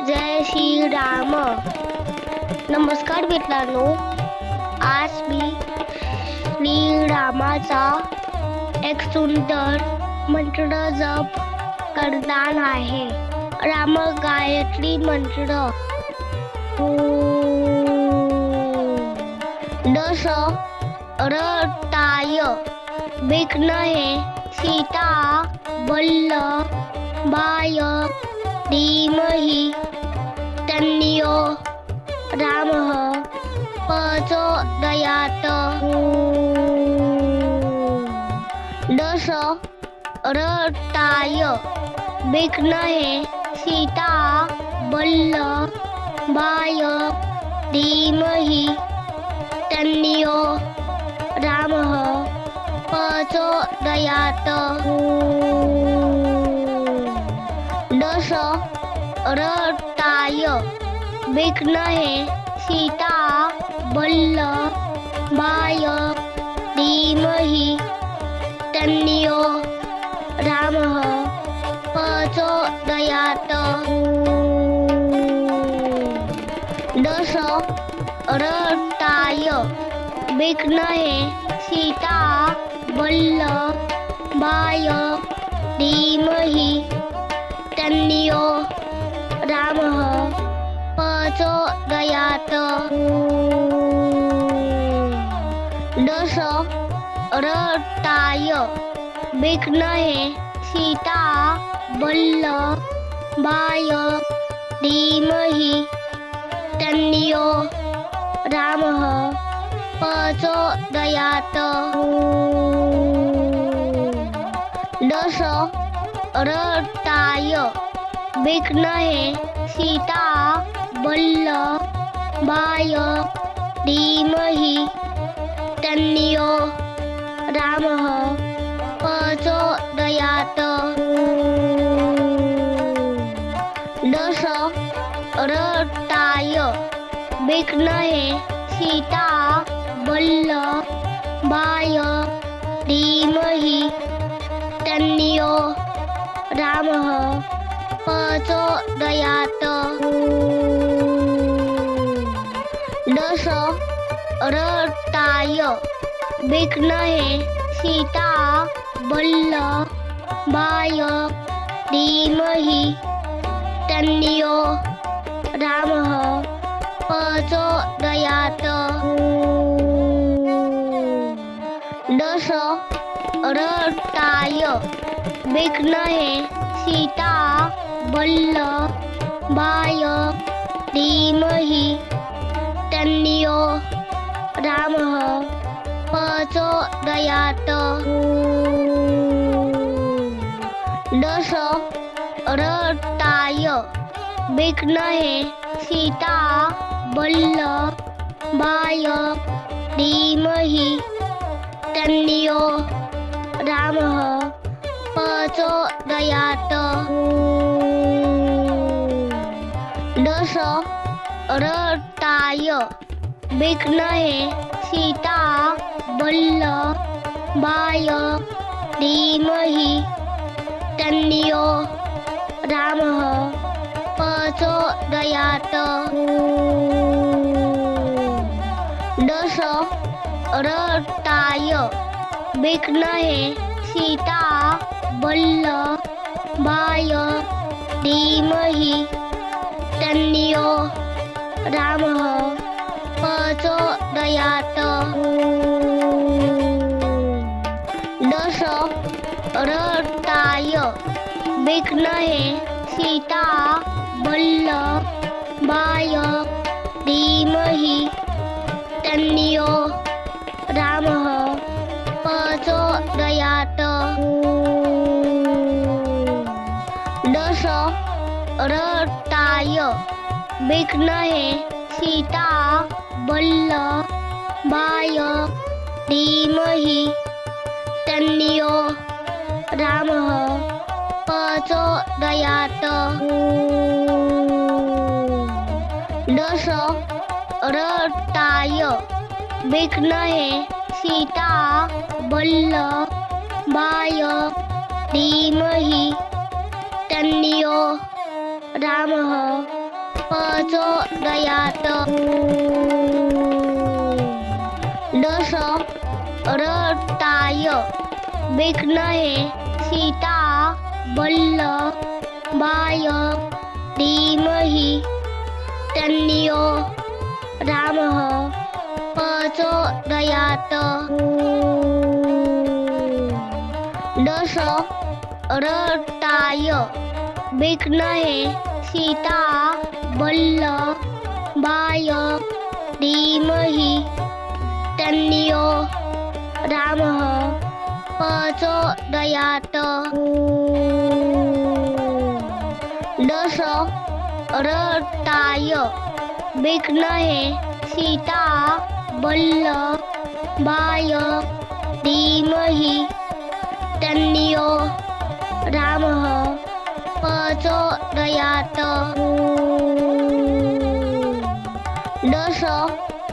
जय श्रीराम. नमस्कार मित्रांनो. आज मी श्रीरामाचा एक सुंदर मंत्र जप करणार आहे. राम गायत्री मंत्र. दशरथाय विघ्नहे सीता वल्लभाय धीमहि तन्नो रामः प्रचोदयात्. दशरथाय विघ्नहे सीता वल्लभाय धीमहि तन्नो रामः प्रचोदयात्. दशरथाय विघ्नहे सीता वल्लभाय धीमहि तन्नो रामः प्रचोदयात्. दशरथाय विघ्नहे सीता वल्लभाय धीमहि तन्नो रामः प्रचोदयात्. दशरथाय विघ्नहे सीता वल्लभाय धीमहि तन्नो रामः प्रचोदयात्. दशरथाय विघ्नहे सीता वल्लभाय धीमहि तन्नो रामः प्रचोदयात्. दशरथाय विघ्नहे सीता वल्लभाय धीमहि तन्नो रामः प्रचोदयात्. दशरथाय विघ्नहे सीता वल्लभाय धीमहि तन्नो रामः प्रचोदयात्. दशरथाय विघ्नहे सीता वल्लभाय धीमहि तन्नो रामः प्रचोदयात्. दशरथाय विघ्नहे सीता वल्लभाय धीमहि तन्नो रामः प्रचोदयात्. दशरथाय विघ्नहे सीता वल्लभाय धीमहि तन्नो रामः प्रचोदयात्. दशरथाय विघ्नहे सीता वल्लभाय धीमहि तन्नो रामः प्रचोदयात्. दशरथाय विघ्नहे सीता वल्लभाय धीमहि तन्नो रामः प्रचोदयात्. दशरथाय विघ्नहे सीता वल्लभाय धीमहि तन्नो रामः प्रचोदयात्. दशरथाय विघ्नहे सीता वल्लभाय धीमहि तन्नो रामः प्रचोदयात् दशरथाय विद्महे सीता वल्लभाय धीमहि तन्नो रामः प्रचोदयात् दशरथाय विद्महे सीता वल्लभाय धीमहि तन्नो रामः प्रचोदयात् दशरथाय विद्महे सीता वल्लभाय धीमहि तन्नो रामः प्रचोदयात्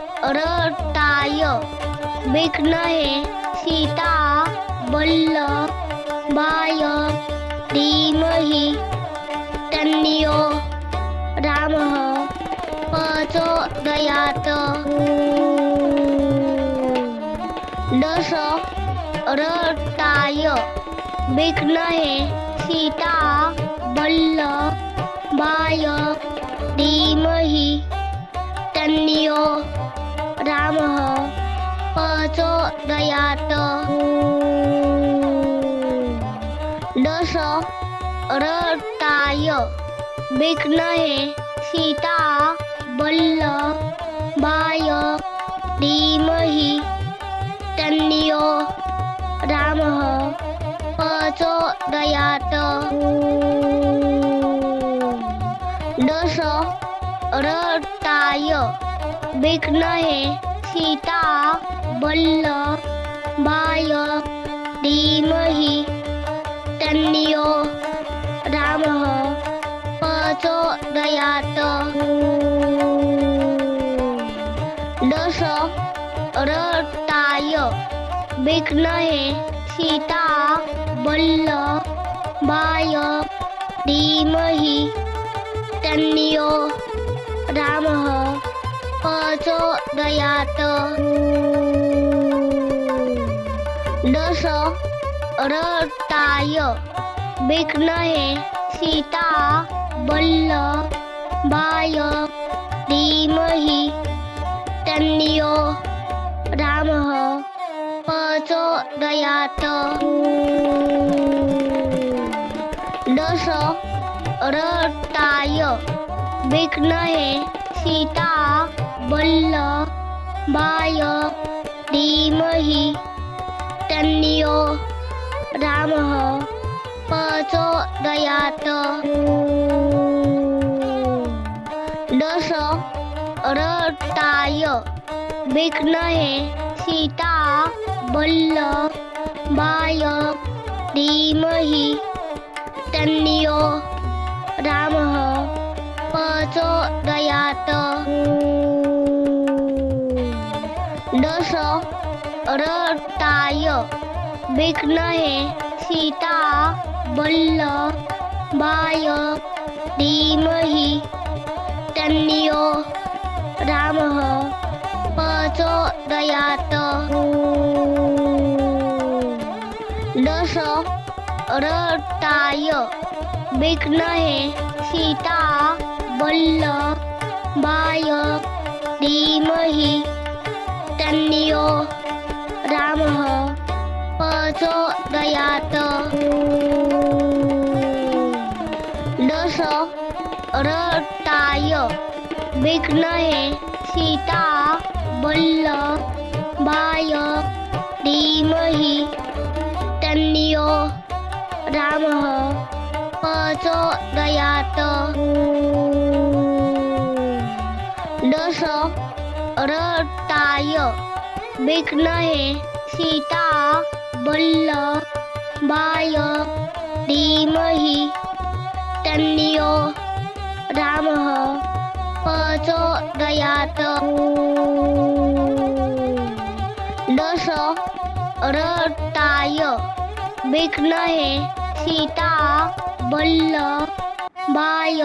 दशरथाय विद्महे सीता वल्लभाय धीमहि तन्नो रामः प्रचोदयात् दशरथाय विद्महे सीता वल्लभाय धीमहि तन्नो रामः प्रचोदयात् दशरथाय विद्महे सीता वल्लभाय धीमहि तन्नो रामः प्रचोदयात् दशरथाय विद्महे सीता वल्लभाय धीमहि तन्नो रामः प्रचोदयात् दशरथाय विद्महे सीता वल्लभाय धीमहि तन्नो रामः प्रचोदयात् दशरथाय विद्महे सीता वल्लभाय धीमहि तन्नो रामः प्रचोदयात् दशरथाय विद्महे सीता वल्लभाय धीमहि तन्नो रामः प्रचोदयात् दशरथाय विद्महे सीता वल्लभाय धीमहि तन्नो रामः प्रचोदयात् दशरथाय विद्महे सीता वल्लभाय धीमहि तन्नो रामः प्रचोदयात् दशरथाय विद्महे सीता वल्लभाय धीमहि तन्नो रामः प्रचोदयात् दशरथाय विद्महे सीता वल्लभाय धीमहि तन्नो रामः प्रचोदयात् दशरथाय विद्महे सीता वल्लभाय धीमहि तन्नो रामः प्रचोदयात् दशरथाय विद्महे सीता वल्लभाय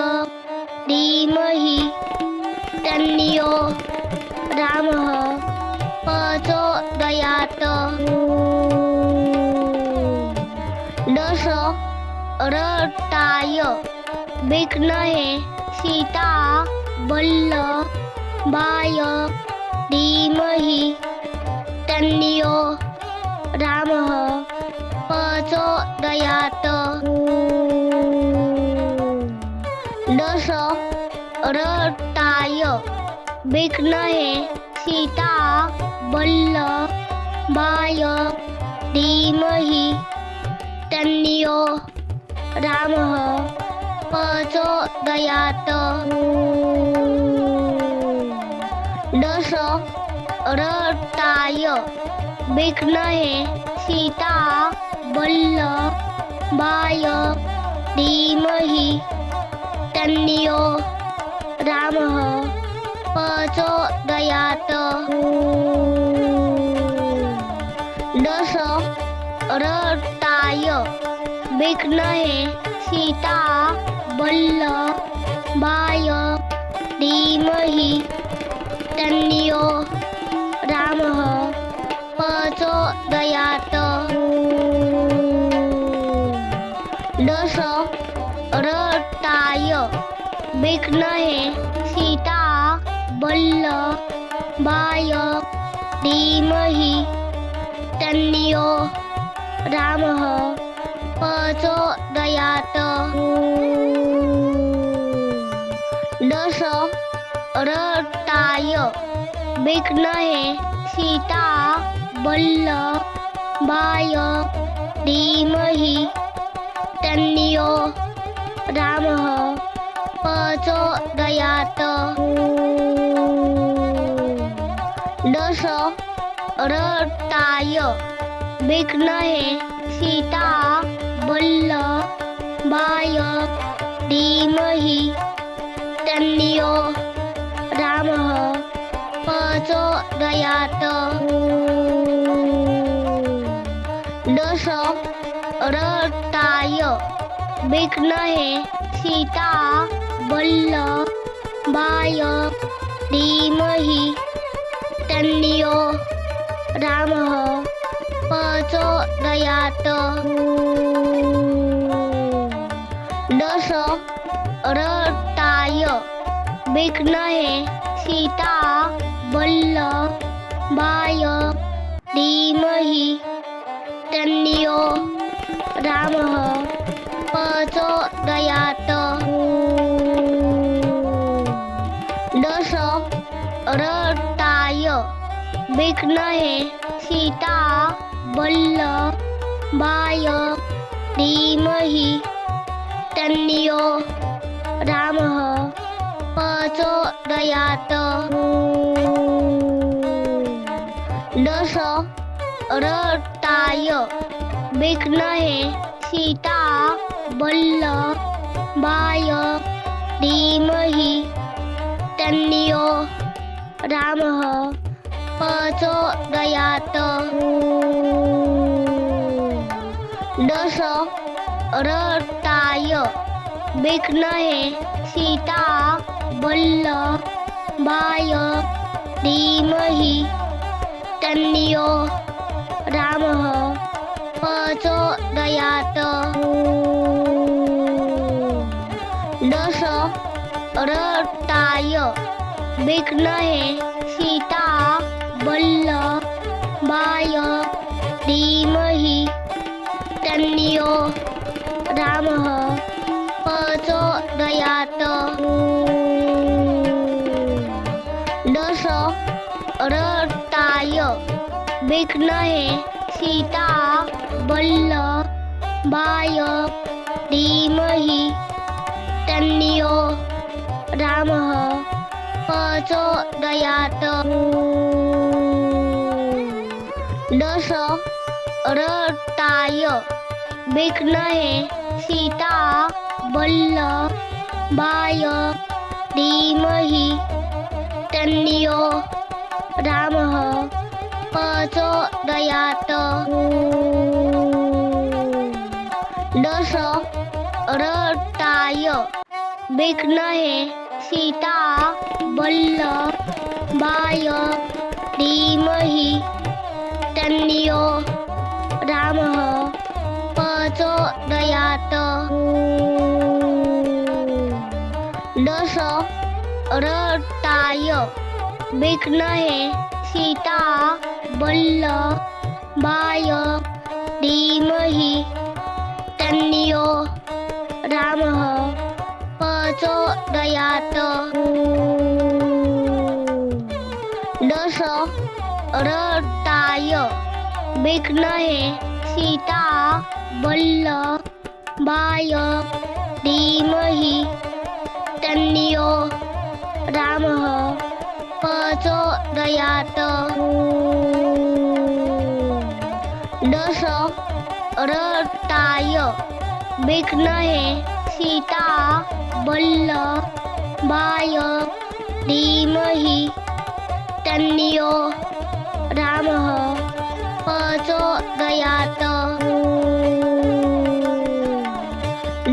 धीमहि तन्यो रामः प्रचोदयात् दशरथाय विद्महे सीता वल्लभाय धीमहि तन्यो रामः प्रचोदयात् दशरथाय विद्महे सीता वल्लभाय धीमहि तन्यो रामः प्रचोदयात् दशरथाय विद्महे सीता वल्लभाय धीमहि तन्यो रामः प्रचोदयात् दशरथाय विद्महे सीता वल्लभाय धीमहि तन्यो रामः प्रचोदयात् दशरथाय विद्महे सीता वल्लभाय धीमहि तन्यो रामः प्रचोदयात् दशरथाय विद्महे सीता वल्लभाय धीमहि तन्यो रामः प्रचोदयात् दशरथाय विद्महे सीता वल्लभाय धीमहि तन्यो रामः प्रचोदयात् दशरथाय विद्महे सीता वल्लभाय धीमहि तन्यो रामः प्रचोदयात् दशरथाय विद्महे सीता वल्लभाय धीमहि तन्यो रामः प्रचोदयात् दशरथाय विद्महे सीता वल्लभाय धीमहि तन्यो रामः प्रचोदयात् दशरथाय विद्महे सीता वल्लभाय धीमहि तन्यो रामः प्रचोदयात् दशरथाय विद्महे सीता वल्लभाय धीमहि तन्यो रामः प्रचोदयात् दशरथाय विद्महे सीता वल्लभाय धीमहि तन्यो रामः प्रचोदयात् दशरथाय विद्महे सीता वल्लभाय धीमहि तन्यो रामः प्रचोदयात् दशरथाय विद्महे सीता वल्लभाय धीमहि तन्यो रामः प्रचोदयात् दशरथाय विघ्नहे सीता वल्लभाय धीमहि तन्नो रामः प्रचोदयात्। दशरथाय विघ्नहे सीता वल्लभाय धीमहि तन्नो रामः प्रचोदयात्। दशरथाय विघ्नहे सीता वल्लभाय धीमहि तन्नो रामः प्रचोदयात्। दशरथाय विघ्नहे सीता वल्लभाय धीमहि तन्नो रामः प्रचोदयात्।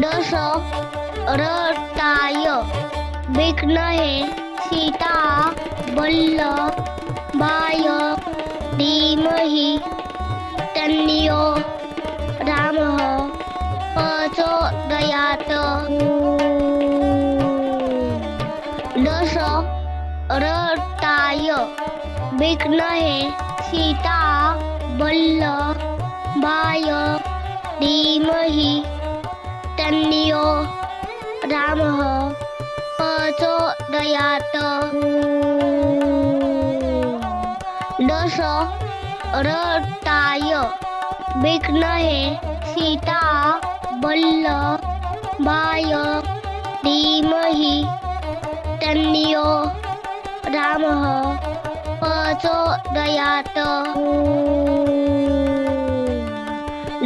दशरथाय विघ्नहे सीता वल्लभाय धीमहि तन्नो रामः प्रचोदयात्। दशरथाय विघ्नहे सीता वल्लभाय धीमहि तन्नो रामः प्रचोदयात्। दशरथाय विघ्नहे सीता वल्लभाय धीमहि तन्नो रामः प्रचोदयात्।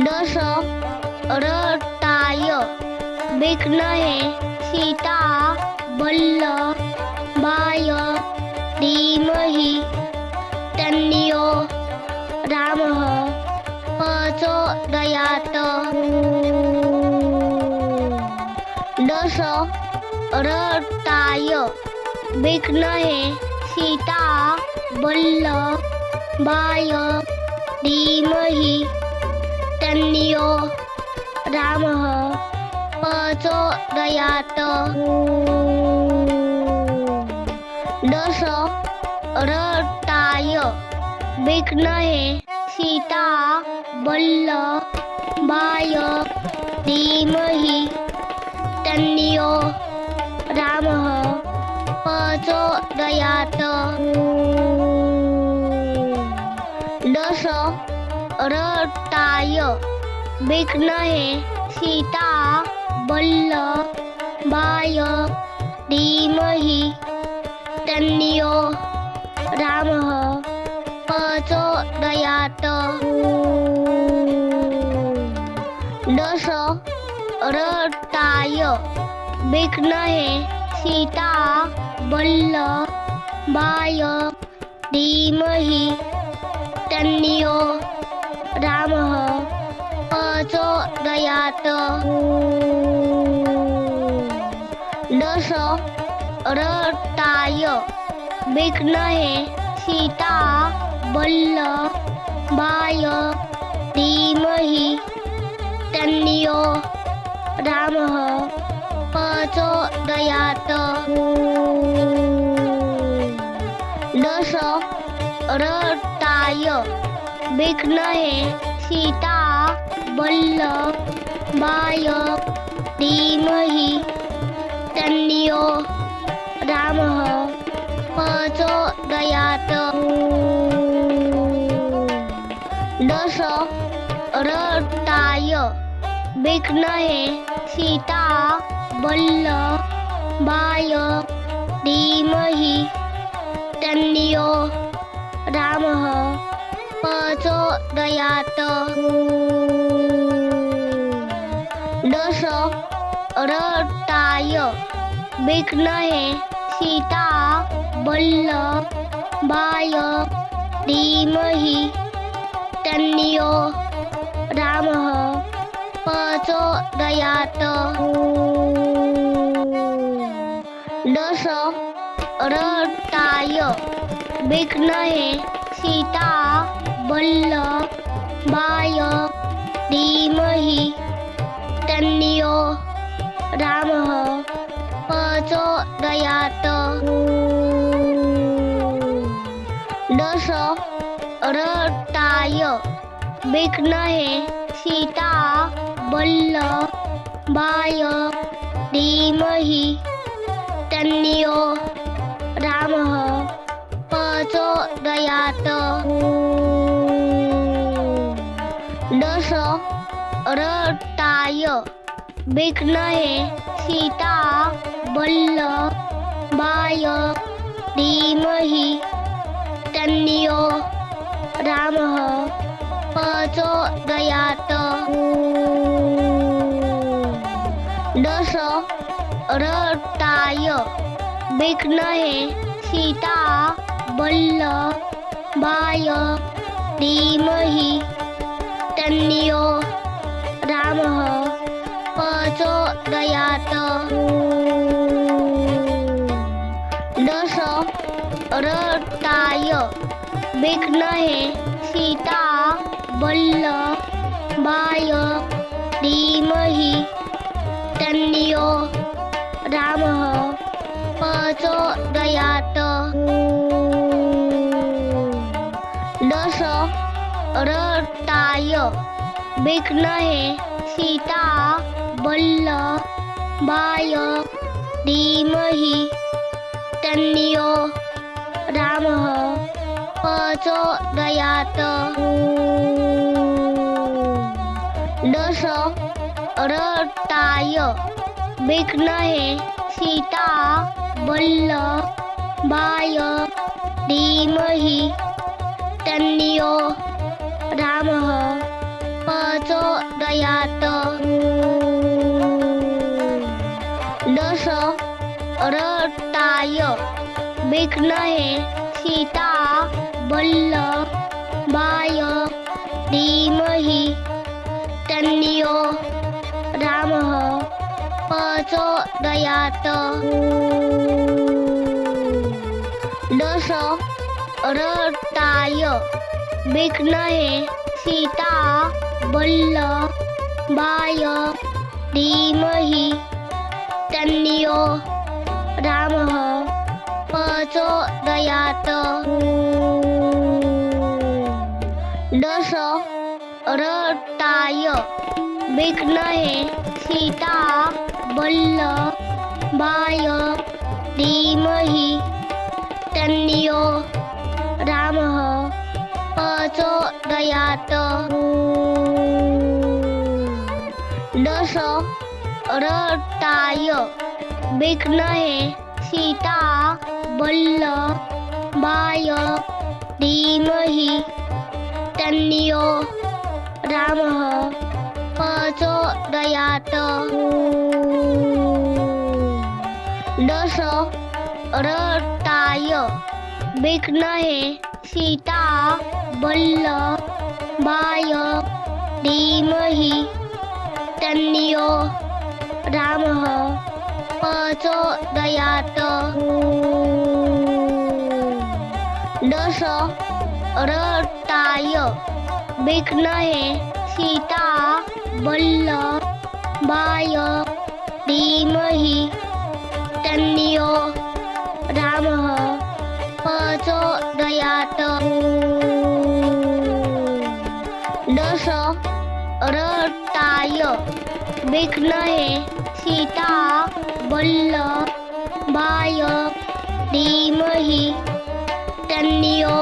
दशरथाय विघ्नहे सीता वल्लभाय धीमहि तन्नो रामः प्रचोदयात्। दशरथाय विघ्नहे सीता वल्लभाय धीमहि तन्नो रामः प्रचोदयात्। दशरथाय विघ्नहे सीता वल्लभाय धीमहि तन्नो रामः प्रचोदयात्। दशरथाय विघ्नहे सीता वल्लभाय धीमहि तन्नो रामः प्रचोदयात्। दशरथाय विघ्नहे सीता वल्लभाय धीमहि तन्नो रामः प्रचोदयात्। दशरथाय विघ्नहे सीता वल्लभाय धीमहि तन्नो रामः प्रचोदयात्। दशरथाय विघ्नहे सीता वल्लभाय धीमहि तन्नो रामः प्रचोदयात्। दशरथाय विघ्नहे सीता वल्लभाय धीमहि तन्नो रामः प्रचोदयात्। दशरथाय विघ्नहे सीता वल्लभाय धीमहि तन्नो रामः प्रचोदयात्। दश रथाय विघ्नहे सीता वल्लभाय धीमहि तन्नो रामः प्रचोदयात् दश रथाय विघ्नहे सीता वल्लभाय धीमहि तन्नो रामः प्रचोदयात् दश रथाय विघ्नहे सीता वल्लभाय धीमहि तन्नो रामः प्रचोदयात् दश रथाय विघ्नहे सीता वल्लभाय धीमहि तन्नो रामः प्रचोदयात् दश रथाय विघ्नहे सीता वल्लभाय धीमहि तन्नो रामः प्रचोदयात् दश रथाय विघ्नहे सीता वल्लभाय धीमहि तन्नो रामः प्रचोदयात् दश रथाय विघ्नहे सीता वल्लभाय धीमहि तन्नो रामः प्रचोदयात् दश रथाय विघ्नहे सीता वल्लभाय धीमहि तन्नो रामः प्रचोदयात् दश रथाय विघ्नहे सीता वल्लभाय धीमहि तन्नो रामः प्रचोदयात् दश रथाय विघ्नहे सीता वल्लभाय धीमहि तन्नो रामः प्रचोदयात् दश रथाय विघ्नहे सीता वल्लभाय धीमहि तन्नो रामः प्रचोदयात् दश रथाय विघ्नहे सीता वल्लभाय धीमहि तन्नो रामः प्रचोदयात् दश रथाय विघ्नहे सीता वल्लभाय धीमहि तन्नो रामः प्रचोदयात् दश रथाय विघ्नहे सीता वल्लभाय धीमहि तन्नो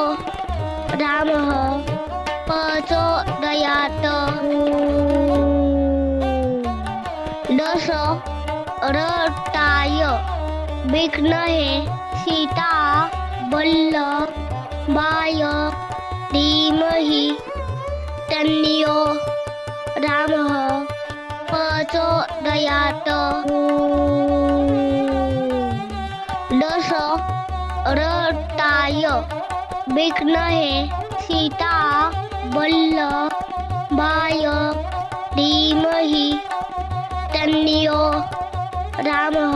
रामः प्रचोदयात् दश रथाय विघ्नहे सीता वल्लभाय धीमहि तन्नो रामः प्रचोदयात् दश रथाय विघ्नहे सीता वल्लभाय धीमहि तन्नो रामः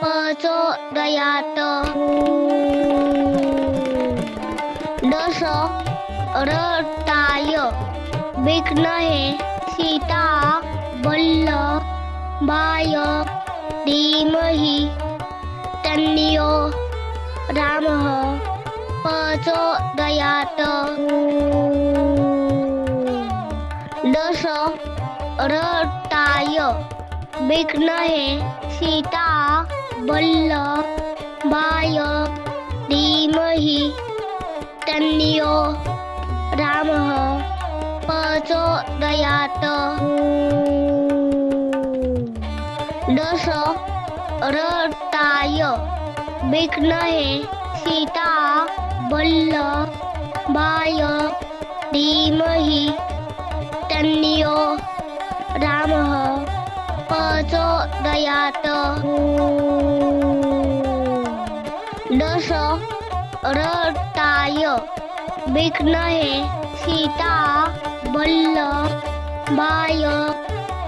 प्रचोदयात् दशरथाय विद्महे सीता वल्लभाय धीमहि तन्नो रामः प्रचोदयात् दशरथाय विद्महे सीता वल्लभाय धीमहि तन्नो रामः प्रचोदयात् दशरथाय विद्महे सीता वल्लभाय धीमहि तन्नो रामः प्रचोदयात् दशरथाय विद्महे सीता वल्लभाय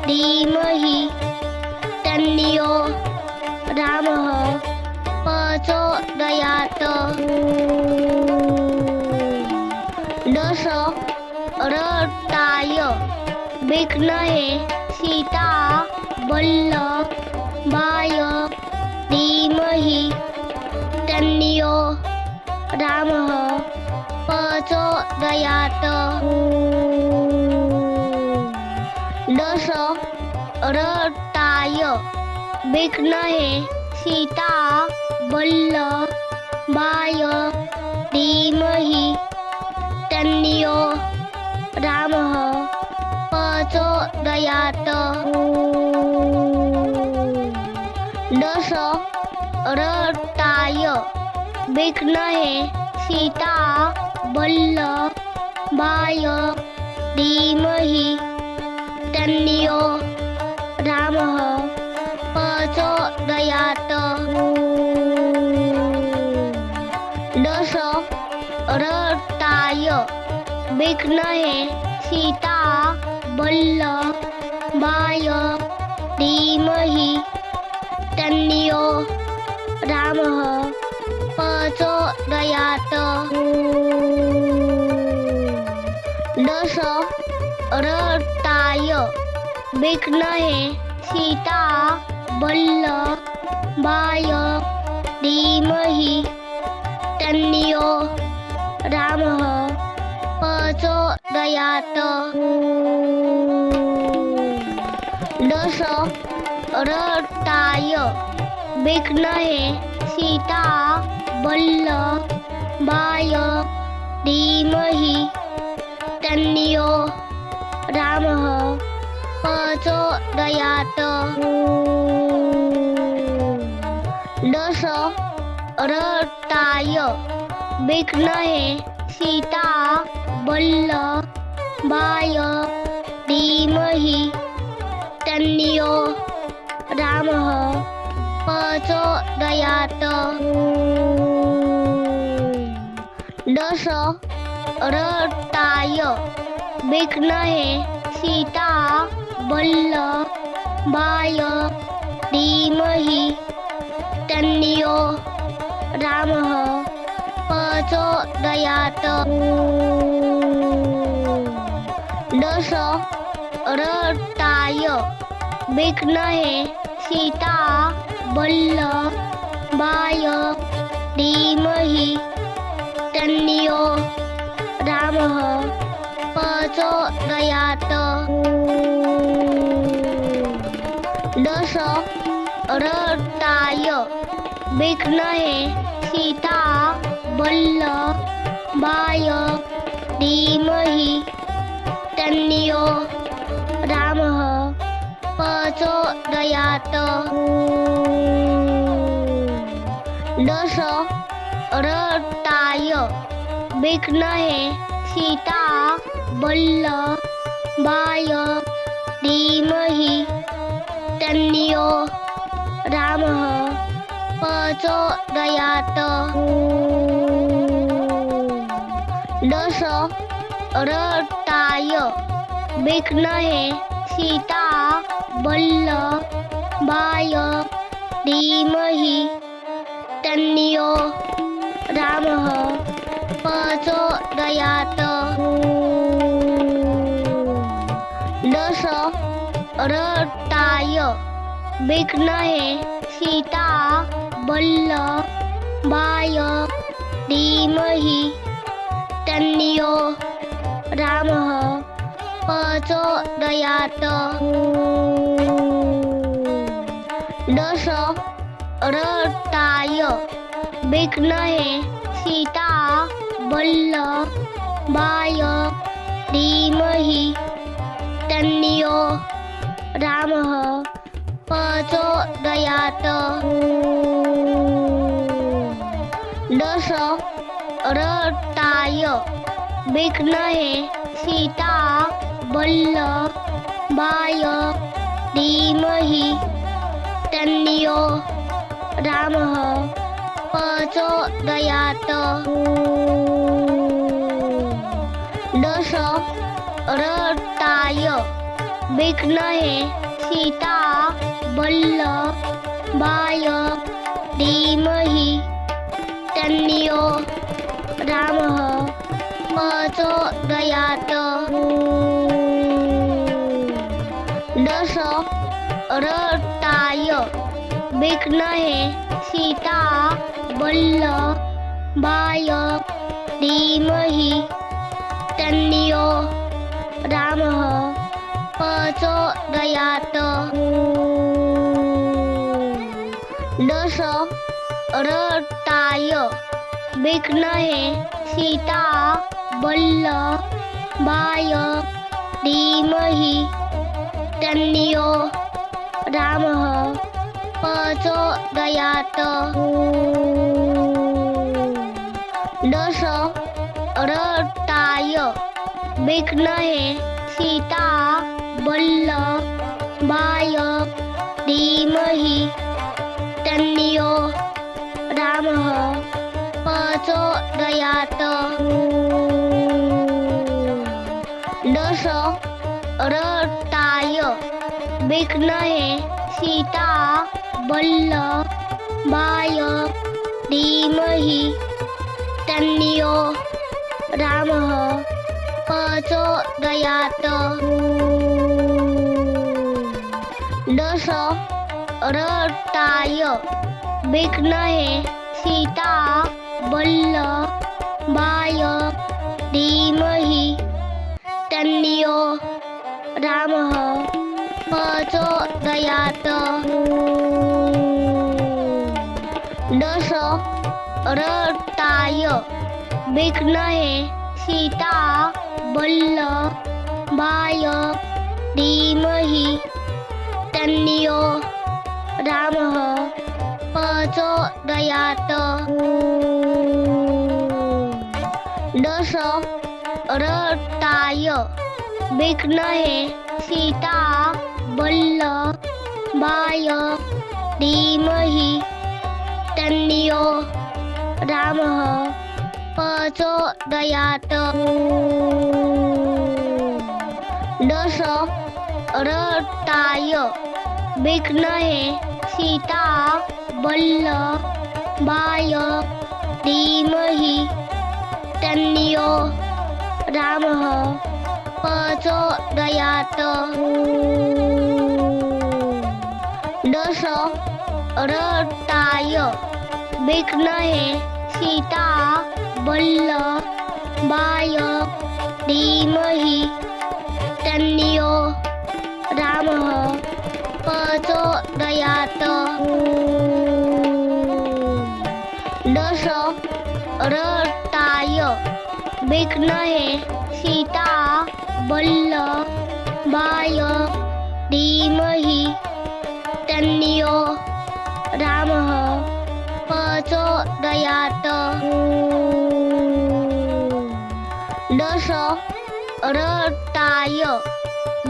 धीमहि तन्नो रामः प्रचोदयात् दशरथाय विद्महे सीता वल्लभाय धीमहि तन्नो रामः प्रचोदयात् दशरथाय विद्महे सीता वल्लभाय धीमहि तन्नो रामः प्रचोदयात् दशरथाय विद्महे सीता वल्लभाय धीमहि तन्नो रामः प्रचोदयात् दशरथाय विद्महे सीता वल्लभाय धीमहि तन्नो रामः प्रचोदयात् दशरथाय विद्महे सीता वल्लभाय धीमहि तन्नो रामः प्रचोदयात् दशरथाय विद्महे सीता वल्लभाय धीमहि तन्नो रामः प्रचोदयात् दशरथाय विद्महे सीता वल्लभाय धीमहि तन्नो रामः प्रचोदयात् दशरथाय विद्महे सीता वल्लभाय धीमहि तन्नो रामः प्रचोदयात् दशरथाय विद्महे सीता वल्लभाय धीमहि तन्नो रामः प्रचोदयात् दशरथाय विद्महे सीता वल्लभाय धीमहि तन्नो रामः प्रचोदयात् दशरथाय विद्महे सीता वल्लभाय धीमहि तन्नो रामः प्रचोदयात् दशरथाय विद्महे सीता वल्लभाय धीमहि तन्नियो रामः प्रचोदयात्। दशरथाय विद्महे सीता वल्लभाय धीमहि तन्नियो रामः प्रचोदयात्। दशरथाय विद्महे सीता वल्लभाय धीमहि तन्नियो रामः प्रचोदयात्। दशरथाय विद्महे सीता वल्लभाय धीमहि तन्नियो रामः प्रचोदयात्। दशरथाय विद्महे सीता वल्लभाय धीमहि तन्नियो रामः प्रचोदयात्। दशरथाय विद्महे सीता वल्लभाय धीमहि तन्नियो रामः प्रचोदयात्। दशरथाय विद्महे सीता वल्लभाय धीमहि तन्नियो रामः प्रचोदयात्। दशरथाय विद्महे सीता वल्लभाय धीमहि तन्नियो रामः प्रचोदयात्। दशरथाय विद्महे सीता वल्लभाय धीमहि तन्नियो रामः प्रचोदयात्। दशरथाय विद्महे सीता वल्लभाय धीमहि तन्नियो रामः प्रचोदयात्। दशरथाय विद्महे सीता वल्लभाय धीमहि तन्नियो रामः प्रचोदयात्। दशरथाय विद्महे सीता वल्लभाय धीमहि तन्नियो रामः प्रचोदयात्। दशरथाय विद्महे सीता वल्लभाय धीमहि तन्नियो रामः प्रचोदयात्। दशरथाय विद्महे सीता वल्लभाय धीमहि तन्नियो रामः प्रचोदयात्। दशरथाय विद्महे सीता वल्लभाय धीमहि तन्नियो रामः प्रचोदयात्। दशरथाय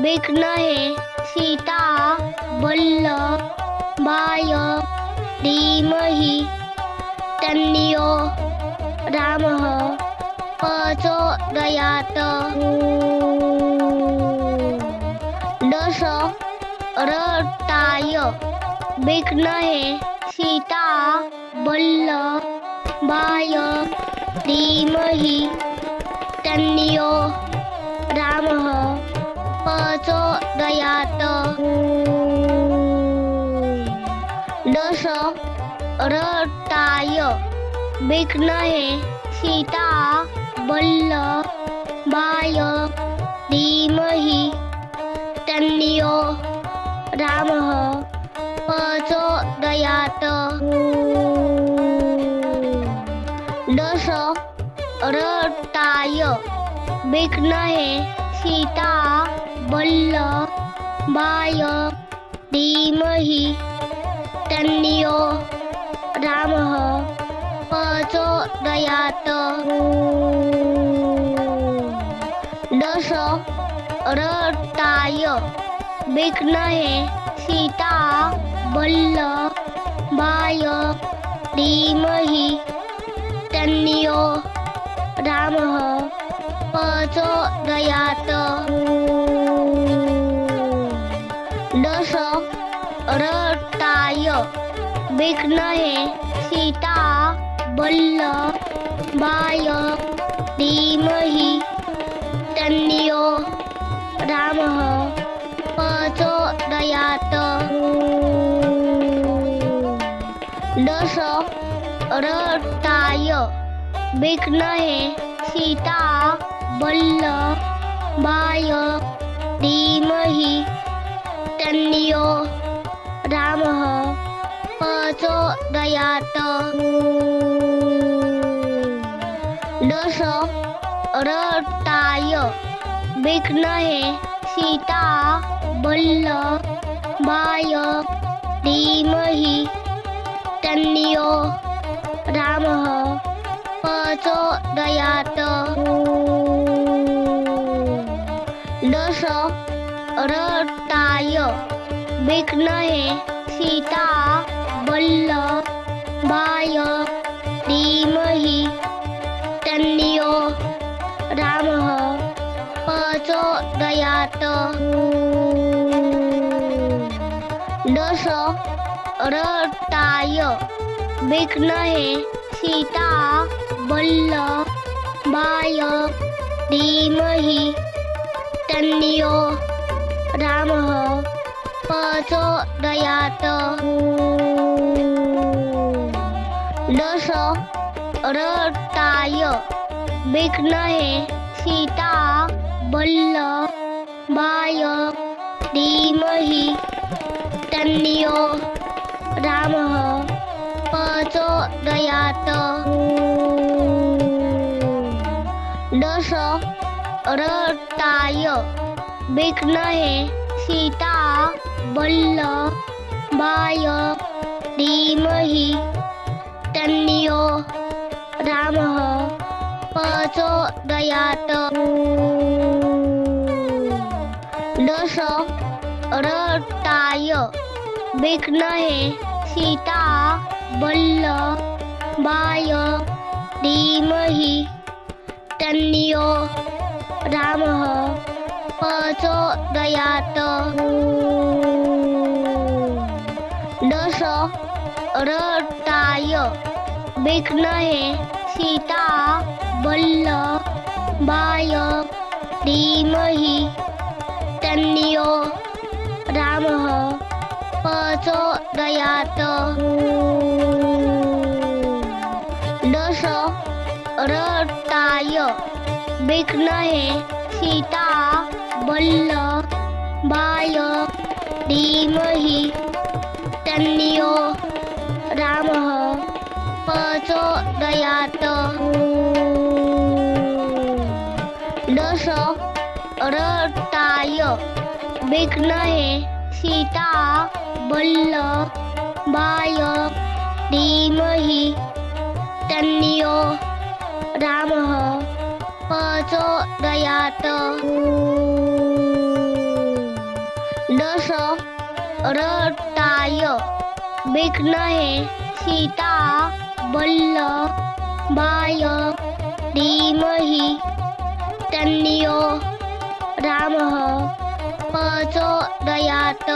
विद्महे सीता वल्लभाय धीमहि तन्नियो रामः प्रचोदयात्। दशरथाय विघ्नहे सीता वल्लभाय धीमहि तन्नो रामः प्रचोदयात्। दशरथाय विघ्नहे सीता वल्लभाय धीमहि तन्नो रामः प्रचोदयात्। दशरथाय विघ्नहे सीता वल्लभाय धीमहि तन्नो रामः प्रचोदयात्। दशरथाय विघ्नहे सीता वल्लभाय धीमहि तन्नो रामः प्रचोदयात्। दशरथाय विघ्नहे सीता वल्लभाय धीमहि तन्नो रामः प्रचोदयात्। दशरथाय विघ्नहे सीता वल्लभाय धीमहि तन्नो रामः प्रचोदयात्। दशरथाय विघ्नहे सीता वल्लभाय धीमहि तन्नो रामः प्रचोदयात्। दशरथाय विघ्नहे सीता वल्लभाय धीमहि तन्नो रामः प्रचोदयात्। दशरथाय विघ्नहे सीता वल्लभाय धीमहि तन्नो रामः प्रचोदयात्। दशरथाय विघ्नहे सीता वल्लभाय धीमहि तन्नो रामः प्रचोदयात्। दशरथाय विघ्नहे सीता वल्लभाय धीमहि तन्नो रामः प्रचोदयात्। दशरथाय विघ्नहे सीता वल्लभाय धीमहि तन्नो रामः प्रचोदयात्। दशरथाय विघ्नहे सीता वल्लभाय धीमहि तन्नो रामः प्रचोदयात्। दशरथाय विघ्नहे सीता वल्लभाय धीमहि तन्नो रामः प्रचोदयात्। दशरथाय विघ्नहे सीता वल्लभाय धीमहि तन्नो रामः प्रचोदयात्। दशरथाय विघ्नहे सीता वल्लभाय धीमहि तन्नो रामः प्रचोदयात्।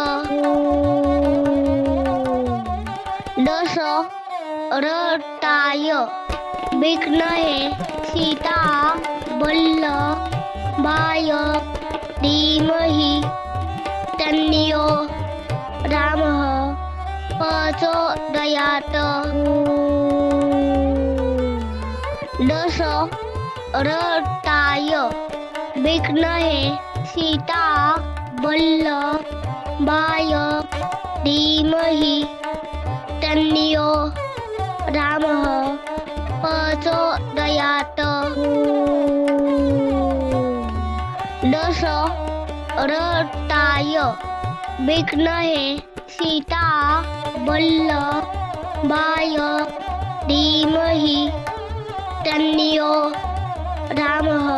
दश रथाय विघ्नहे सीता वल्लभाय धीमहि तन्नो रामः प्रचोदयात् दश रथाय विघ्नहे सीता वल्लभाय धीमहि तन्नो रामः प्रचोदयात् दश रथाय विघ्नहे सीता वल्लभाय धीमहि तन्नो रामः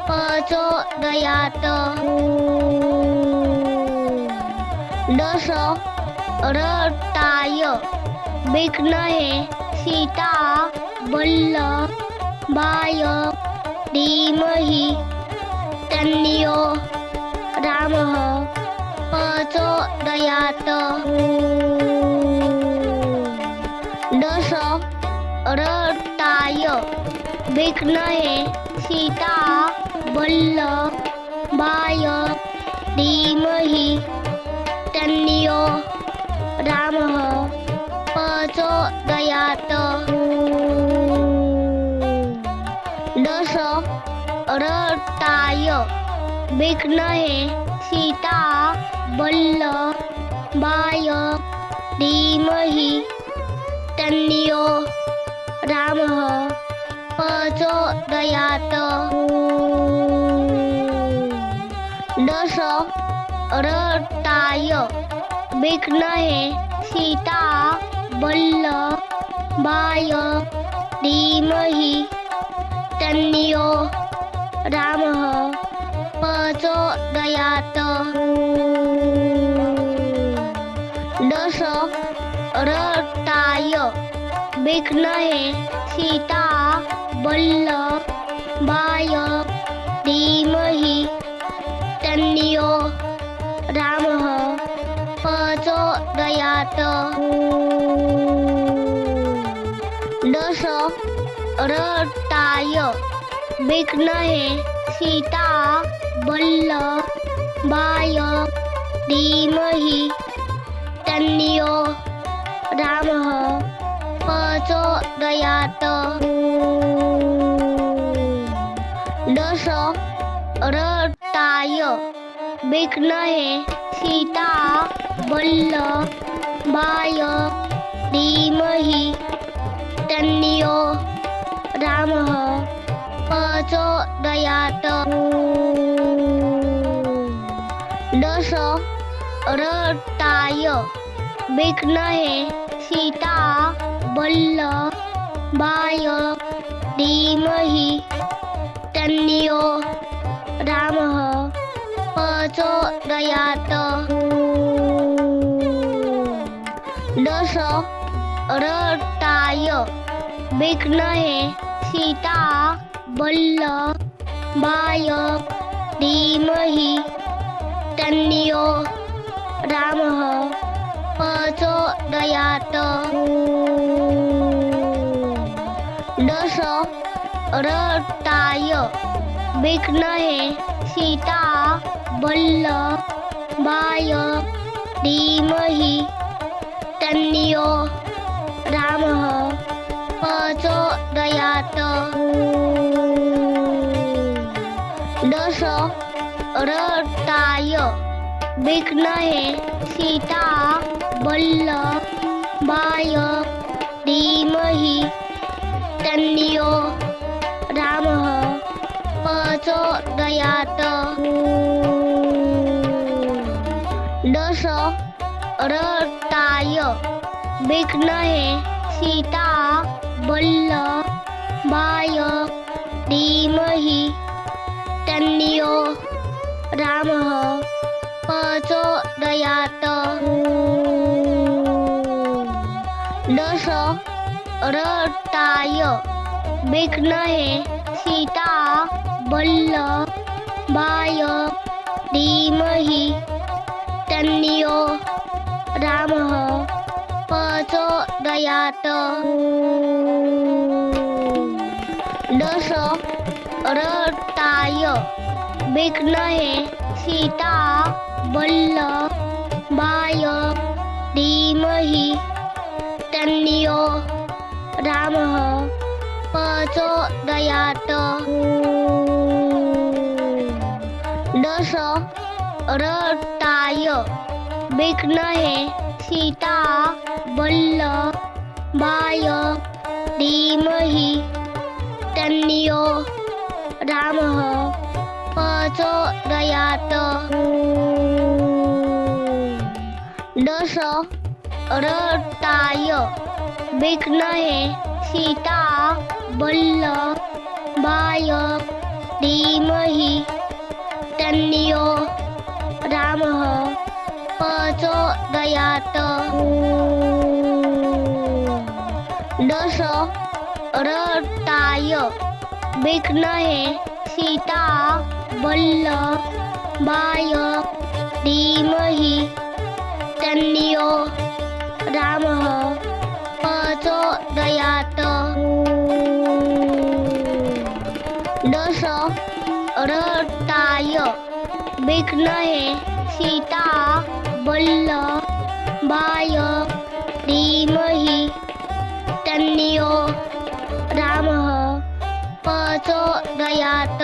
प्रचोदयात् दश रथाय विघ्नहे सीता वल्लभाय धीमहि तन्नो रामः प्रचोदयात् दश रथाय विघ्नहे सीता वल्लभाय धीमहि तन्नो रामः प्रचोदयात् दश रथाय विघ्नहे सीता वल्लभाय धीमहि तन्नो रामः प्रचोदयात् दश रथाय विघ्नहे सीता वल्लभाय धीमहि तन्नो रामः प्रचोदयात् दश रथाय विघ्नहे सीता वल्लभाय धीमहि तन्नो रामः प्रचोदयात् दश रथाय विघ्नहे सीता वल्लभाय धीमहि तन्नो रामः प्रचोदयात् दश रथाय विघ्नहे सीता वल्लभाय धीमहि तन्नो रामः प्रचोदयात् दश रथाय विघ्नहे सीता वल्लभाय धीमहि तन्नो रामः प्रचोदयात् दश रथाय विघ्नहे सीता वल्लभाय धीमहि तन्नो रामः प्रचोदयात् दश रथाय विघ्नहे सीता वल्लभाय धीमहि तन्नो रामः प्रचोदयात् दश रथाय विघ्नहे सीता वल्लभाय धीमहि तन्नो रामः प्रचोदयात् दश रथाय विघ्नहे सीता वल्लभाय धीमहि तन्नो रामः प्रचोदयात् दश रथाय विघ्नहे सीता वल्लभाय धीमहि तन्नो रामः प्रचोदयात् दशरथाय विद्महे सीता वल्लभाय धीमहि तन्नो रामः प्रचोदयात् दशरथाय विद्महे सीता वल्लभाय धीमहि तन्नो रामः प्रचोदयात् दशरथाय विद्महे सीता वल्लभाय धीमहि तन्नो रामः प्रचोदयात् दशरथाय विद्महे सीता वल्लभाय धीमहि तन्नो रामः प्रचोदयात् दशरथाय विद्महे सीता वल्लभाय धीमहि तन्नो रामः प्रचोदयात्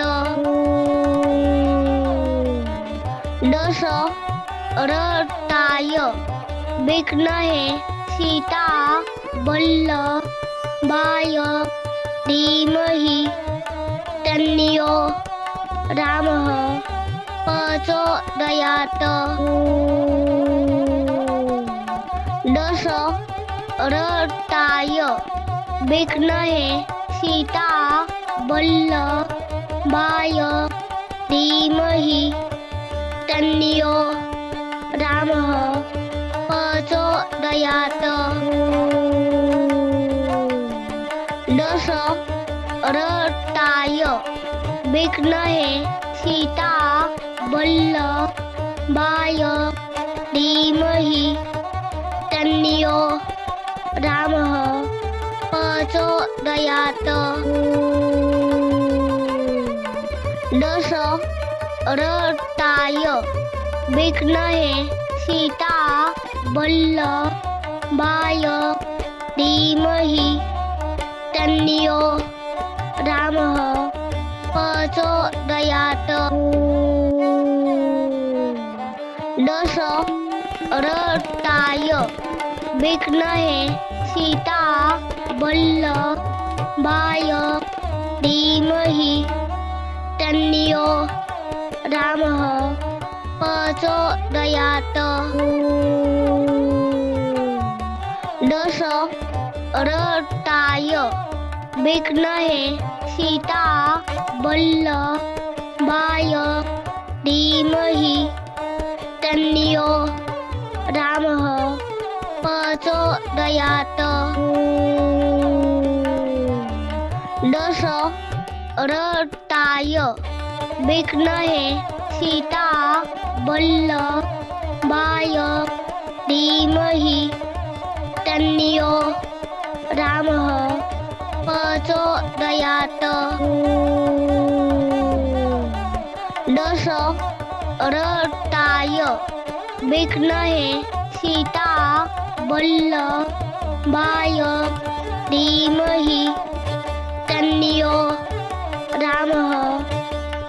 दशरथाय विद्महे सीता वल्लभाय धीमहि तन्नो रामः प्रचोदयात् दशरथाय विद्महे सीता वल्लभाय धीमहि तन्नो रामः प्रचोदयात् दशरथाय विद्महे सीता वल्लभाय धीमहि तन्नो रामः प्रचोदयात् दशरथाय विद्महे सीता वल्लभाय धीमहि तन्नो रामः प्रचोदयात् दशरथाय विद्महे सीता वल्लभाय धीमहि तन्नो रामः प्रचोदयात् दशरथाय विद्महे सीता वल्लभाय धीमहि तन्नो रामः प्रचोदयात् दशरथाय विद्महे सीता वल्लभाय धीमहि तन्नो रामः प्रचोदयात् दशरथाय विद्महे सीता वल्लभाय धीमहि तन्नो रामः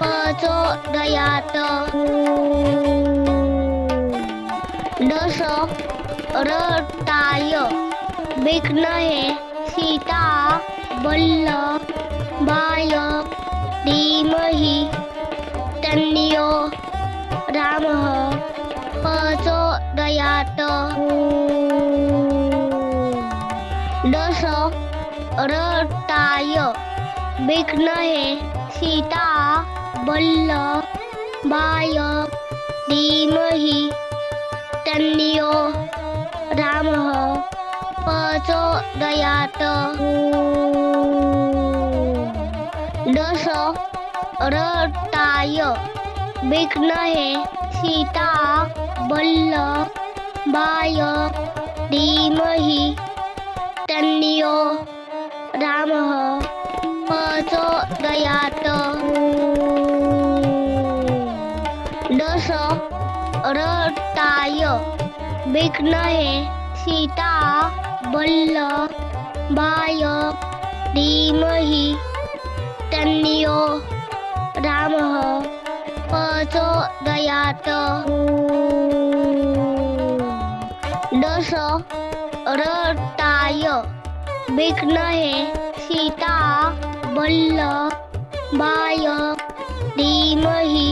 प्रचोदयात् दशरथाय विद्महे सीता वल्लभाय धीमहि तन्नो रामः प्रचोदयात् दशरथाय विद्महे सीता वल्लभाय धीमहि तन्नो रामः प्रचोदयात् दशरथाय विद्महे सीता वल्लभाय धीमहि तन्नियो रामः प्रचोदयात्। दशरथाय विद्महे सीता वल्लभाय धीमहि तन्नियो रामः प्रचोदयात्। दशरथाय विद्महे सीता वल्लभाय धीमहि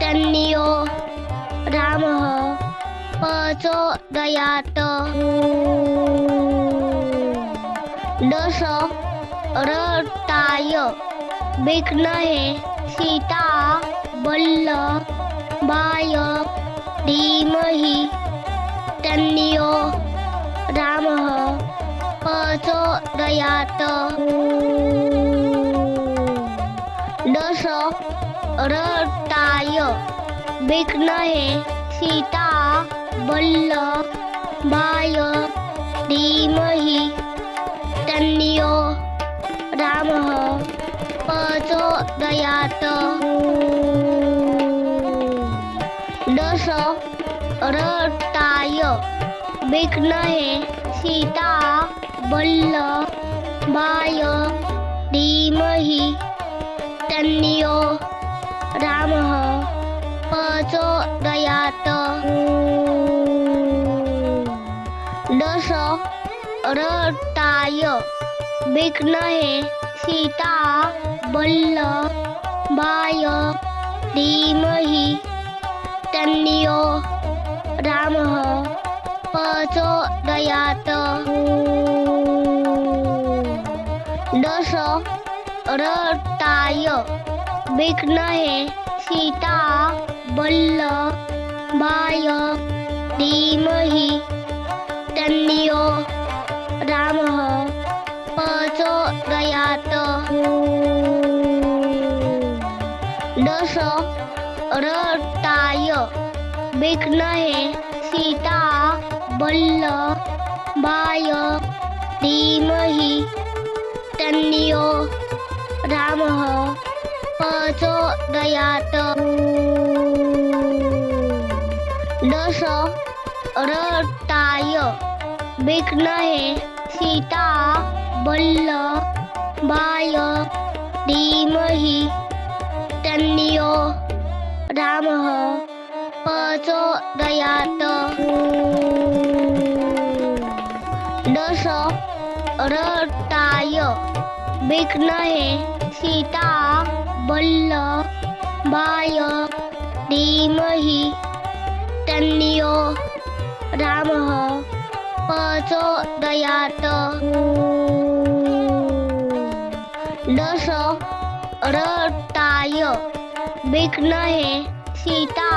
तन्नियो रामः प्रचोदयात्। दशरथाय विद्महे सीता वल्लभाय धीमहि तन्नियो रामः प्रचोदयात्। दशरथाय विद्महे सीता वल्लभाय धीमहि तन्नियो रामः प्रचोदयात्। दशरथाय विद्महे सीता वल्लभाय धीमहि तन्नियो रामः प्रचोदयात्। दशरथाय विद्महे सीता वल्लभाय धीमहि तन्नियो रामः प्रचोदयात्। दशरथाय विद्महे सीता वल्लभाय धीमहि तन्नियो रामः प्रचोदयात्। दशरथाय विद्महे सीता वल्लभाय धीमहि तन्नियो रामः प्रचोदयात्। दशरथाय विद्महे सीता वल्लभाय धीमहि तन्नियो रामः प्रचोदयात्। दशरथाय विद्महे सीता वल्लभाय धीमहि तन्नियो रामः प्रचोदयात्। दशरथाय विद्महे सीता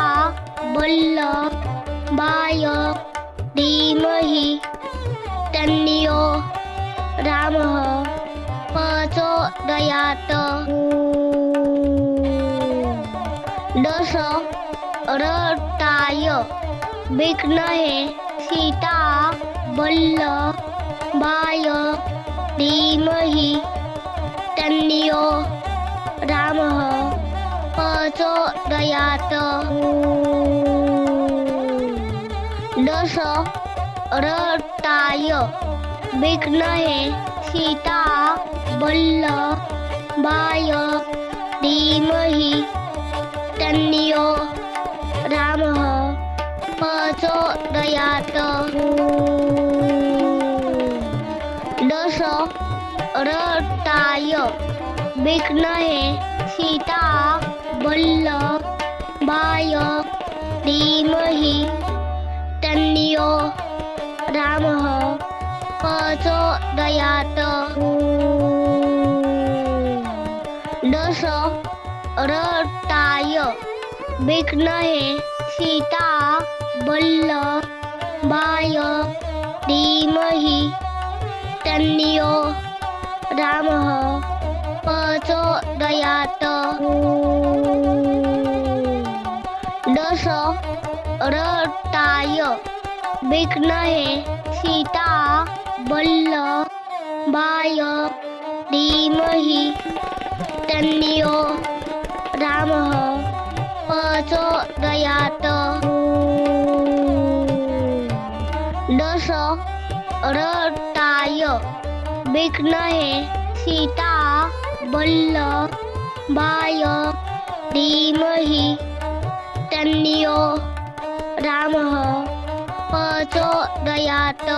वल्लभाय धीमहि तन्नियो रामः प्रचोदयात्। दशरथाय विद्महे सीता वल्लभाय धीमहि तन्नियो रामः प्रचोदयात्। दशरथाय विद्महे सीता वल्लभाय धीमहि तन्नियो रामः प्रचोदयात्। दशरथाय विद्महे सीता वल्लभाय धीमहि तन्नियो रामः प्रचोदयात्। दशरथाय विद्महे सीता वल्लभाय धीमहि तन्नियो रामः प्रचोदयात्। दशरथाय विघ्नहे सीता वल्लभाय धीमहि तन्नो रामः प्रचोदयात्। दशरथाय विघ्नहे सीता वल्लभाय धीमहि तन्नो रामः प्रचोदयात्।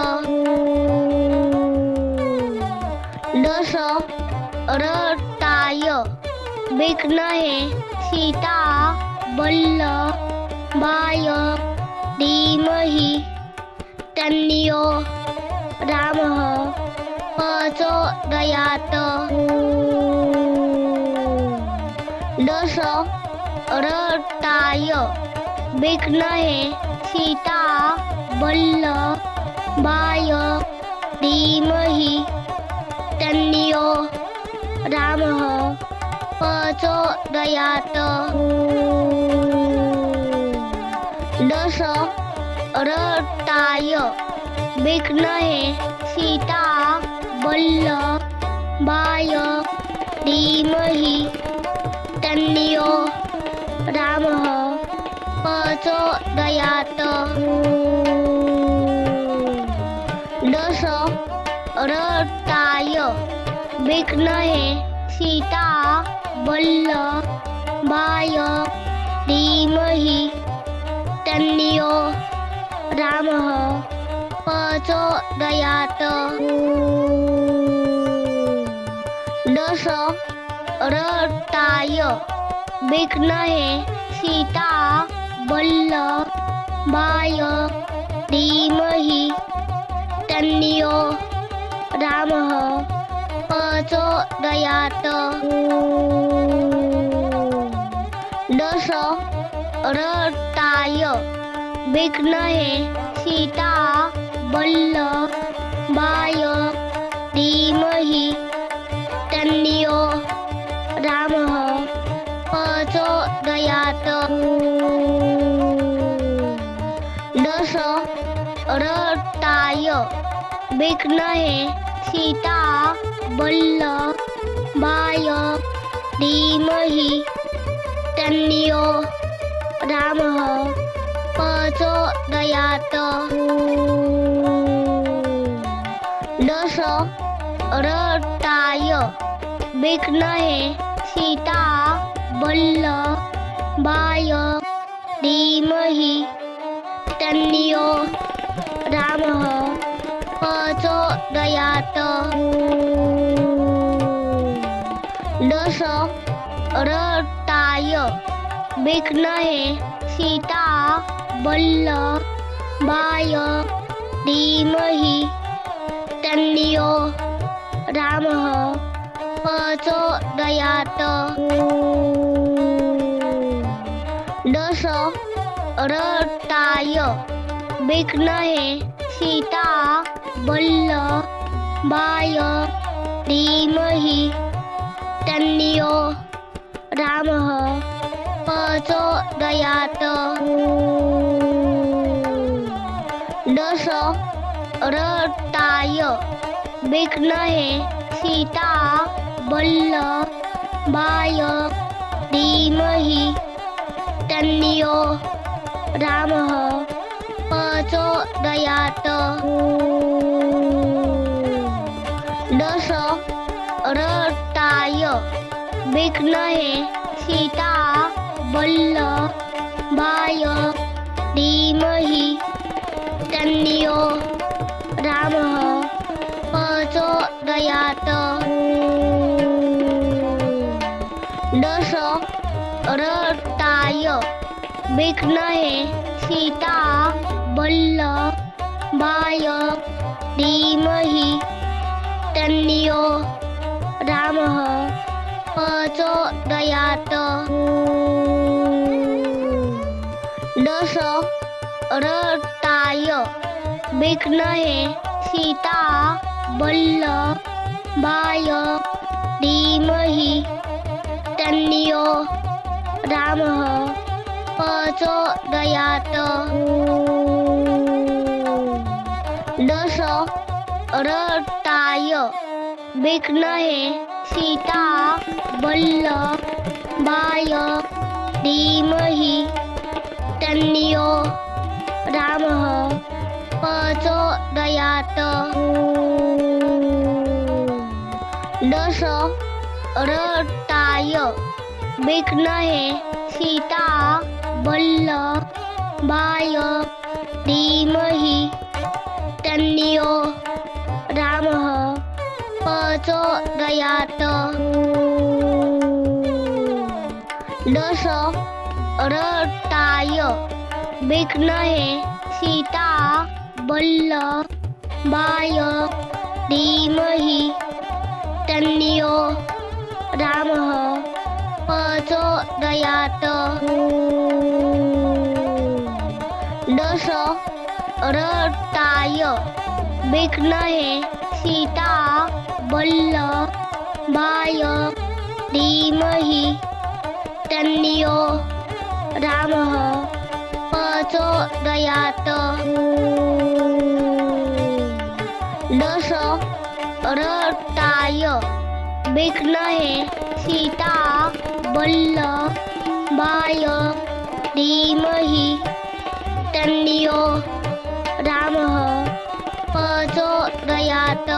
दशरथाय विघ्नहे सीता वल्लभाय धीमहि तन्नो रामः प्रचोदयात्। दशरथाय विघ्नहे सीता वल्लभाय धीमहि तन्नो रामः प्रचोदयात्। दशरथाय विघ्नहे सीता वल्लभाय धीमहि तन्नो रामः प्रचोदयात्। दशरथाय विघ्नहे सीता वल्लभाय धीमहि तन्नो रामः प्रचोदयात्। दशरथाय विघ्नहे सीता वल्लभाय धीमहि तन्नो रामः प्रचोदयात्। दशरथाय विघ्नहे सीता वल्लभाय धीमहि तन्नो रामः प्रचोदयात्। दशरथाय विघ्नहे सीता वल्लभाय धीमहि तन्नो रामः प्रचोदयात्। दशरथाय विघ्नहे सीता वल्लभाय धीमहि तन्नो रामः प्रचोदयात्। दशरथाय विघ्नहे सीता वल्लभाय धीमहि तन्नो रामः प्रचोदयात्। दशरथाय विघ्नहे सीता वल्लभाय धीमहि तन्नो रामः प्रचोदयात्। दशरथाय विघ्नहे सीता वल्लभाय धीमहि तन्नो रामः प्रचोदयात्। दशरथाय विघ्नहे सीता वल्लभाय धीमहि तन्नो रामः प्रचोदयात्। दशरथाय विघ्नहे सीता वल्लभाय धीमहि तन्नो रामः प्रचोदयात्। दशरथाय विघ्नहे सीता वल्लभाय धीमहि तन्नो रामः प्रचोदयात्। दशरथाय विघ्नहे सीता वल्लभाय धीमहि तन्नो रामः प्रचोदयात् दशरथाय विघ्नहे सीता वल्लभाय धीमहि तन्नो रामः प्रचोदयात् दशरथाय विघ्नहे सीता वल्लभाय धीमहि तन्नो रामः प्रचोदयात् दशरथाय विघ्नहे सीता वल्लभाय धीमहि तन्नो रामः प्रचोदयात् दशरथाय विघ्नहे सीता वल्लभाय धीमहि तन्नो रामः प्रचोदयात्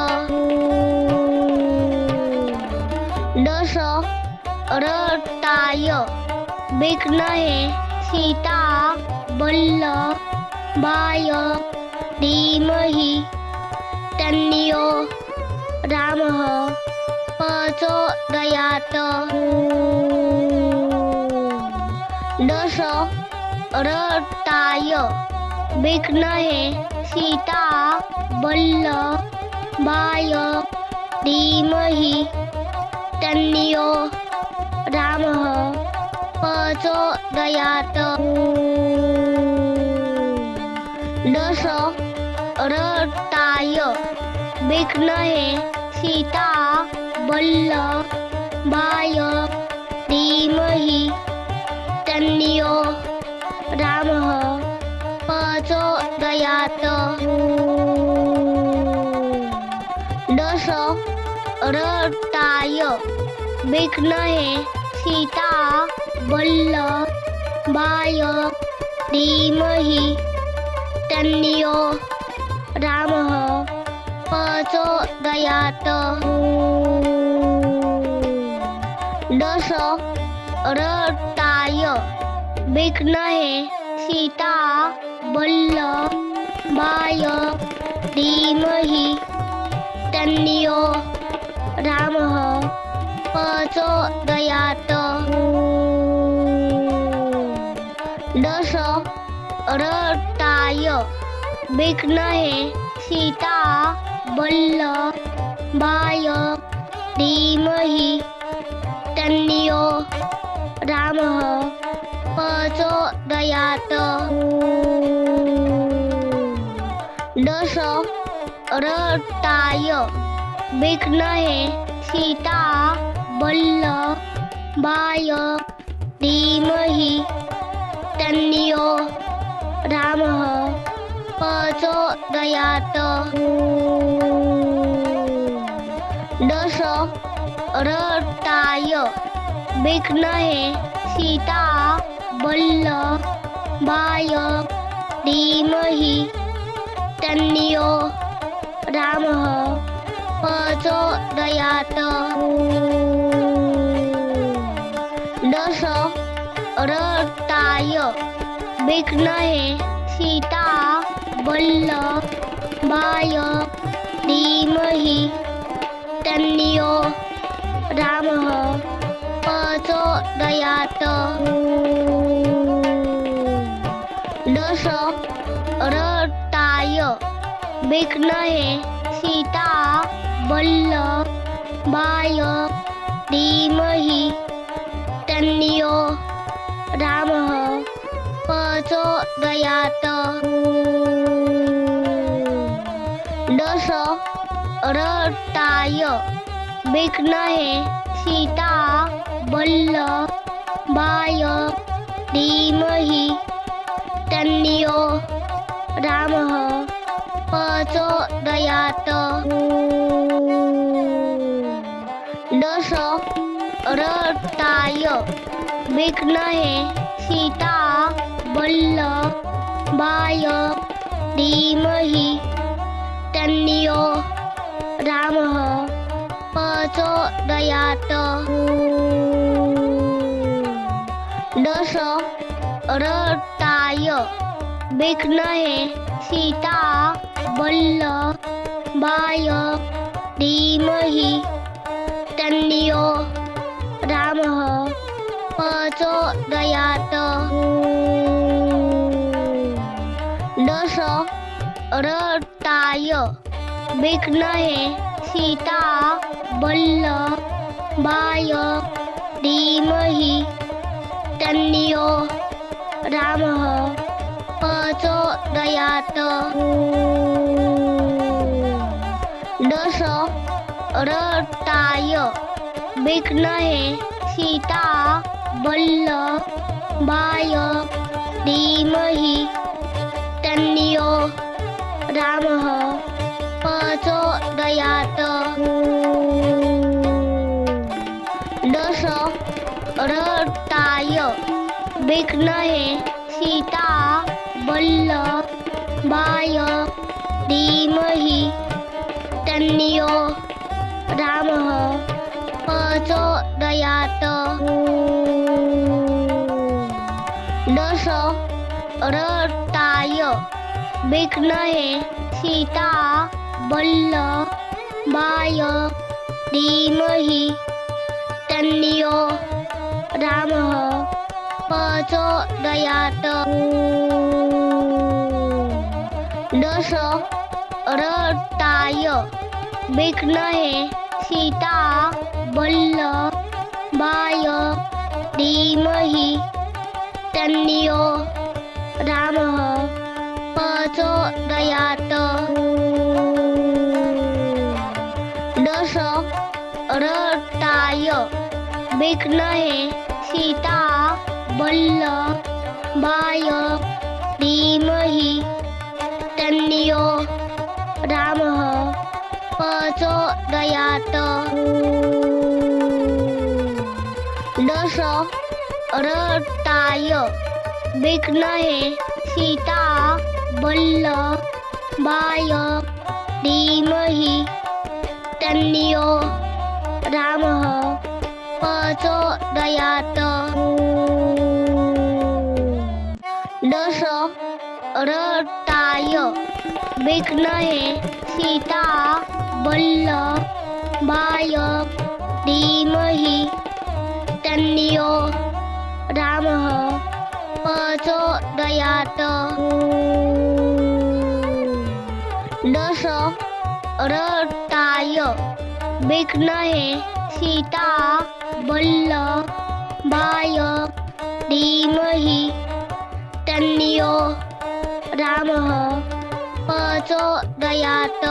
दशरथाय विघ्नहे सीता वल्लभाय धीमहि तन्नो रामः प्रचोदयात् दशरथाय विघ्नहे सीता वल्लभाय धीमहि तन्नो रामः प्रचोदयात् दशरथाय विघ्नहे सीता वल्लभाय धीमहि तन्नो रामः प्रचोदयात् दशरथाय विघ्नहे सीता वल्लभाय धीमहि तन्नो रामः प्रचोदयात् दशरथाय विघ्नहे सीता वल्लभाय धीमहि तन्नो रामः प्रचोदयात् दशरथाय विघ्नहे सीता वल्लभाय धीमहि तन्नो रामः प्रचोदयात् दशरथाय विघ्नहे सीता वल्लभाय धीमहि तन्नो रामः प्रचोदयात् दशरथाय विघ्नहे सीता वल्लभाय धीमहि तन्नो रामः प्रचोदयात् दशरथाय विघ्नहे सीता वल्लभाय धीमहि तन्नो रामः प्रचोदयात् दशरथाय विघ्नहे सीता वल्लभाय धीमहि तन्नो रामः प्रचोदयात् दशरथाय विघ्नहे सीता वल्लभाय धीमहि तन्नो रामः प्रचोदयात् दशरथाय विद्महे सीता वल्लभाय धीमहि तन्नो रामः प्रचोदयात् दशरथाय विद्महे सीता वल्लभाय धीमहि तन्नो रामः प्रचोदयात् दशरथाय विद्महे सीता वल्लभाय धीमहि तन्नो रामः प्रचोदयात् दशरथाय विद्महे सीता वल्लभाय धीमहि तन्नो रामः प्रचोदयात् दशरथाय विद्महे सीता वल्लभाय धीमहि तन्नो रामः प्रचोदयात् दशरथाय विद्महे सीता वल्लभाय धीमहि तन्नो रामः प्रचोदयात् दशरथाय विद्महे सीता वल्लभाय धीमहि तन्नो रामः प्रचोदयात् दशरथाय विद्महे सीता वल्लभाय धीमहि तन्नो रामः प्रचोदयात् दशरथाय विद्महे सीता वल्लभाय धीमहि तन्नो रामः प्रचोदयात् दशरथाय विद्महे सीता वल्लभाय धीमहि तन्नो रामः प्रचोदयात् दशरथाय विद्महे सीता वल्लभाय धीमहि तन्नो रामः प्रचोदयात्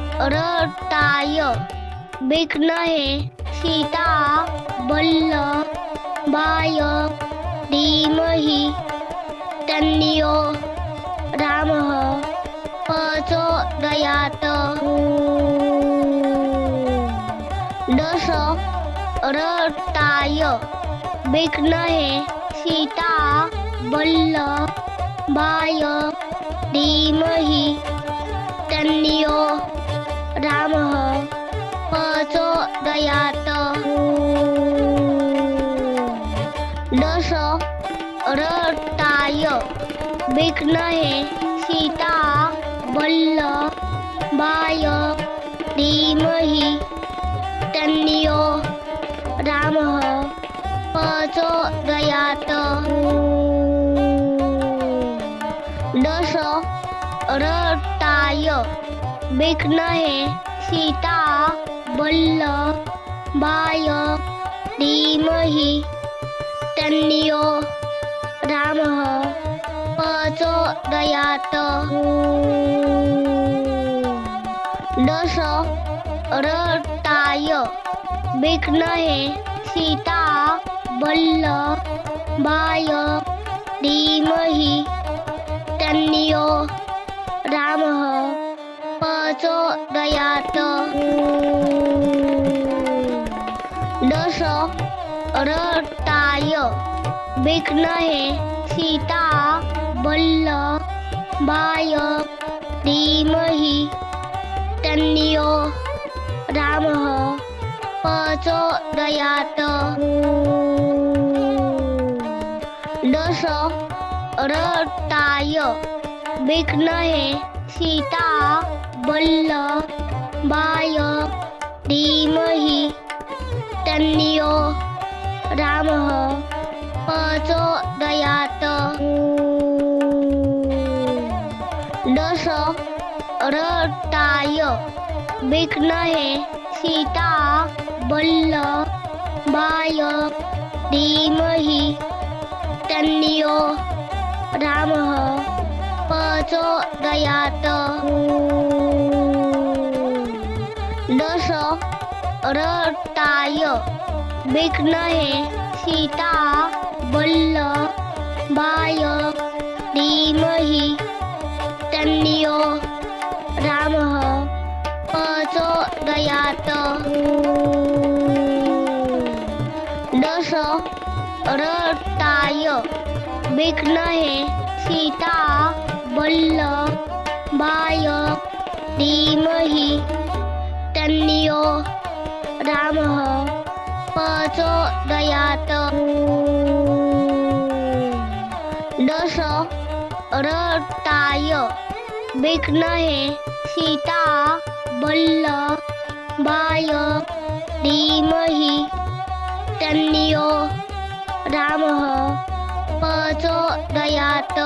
दशरथाय विद्महे सीता वल्लभाय धीमहि तन्नो रामः प्रचोदयात् दशरथाय विद्महे सीता वल्लभाय धीमहि तन्नो रामः प्रचोदयात् दशरथाय विद्महे सीता वल्लभाय धीमहि तन्नो रामः प्रचोदयात् दशरथाय विद्महे सीता वल्लभाय धीमहि तन्नो रामः प्रचोदयात् दशरथाय विद्महे सीता वल्लभाय धीमहि तन्नियो रामः प्रचोदयात् दशरथाय विघ्नहे सीता वल्लभाय धीमहि तन्नियो रामः प्रचोदयात् दशरथाय विघ्नहे सीता वल्लभाय धीमहि तन्नियो रामः प्रचोदयात् दशरथाय विघ्नहे सीता वल्लभाय धीमहि तन्नियो रामः प्रचोदयात् दशरथाय विघ्नहे सीता वल्लभाय धीमहि तन्नियो रामः प्रचोदयात् दशरथाय विघ्नहे सीता वल्लभाय धीमहि तन्नियो रामः प्रचोदयात् दशरथाय विघ्नहे सीता वल्लभाय धीमहि तन्नियो रामः प्रचोदयात्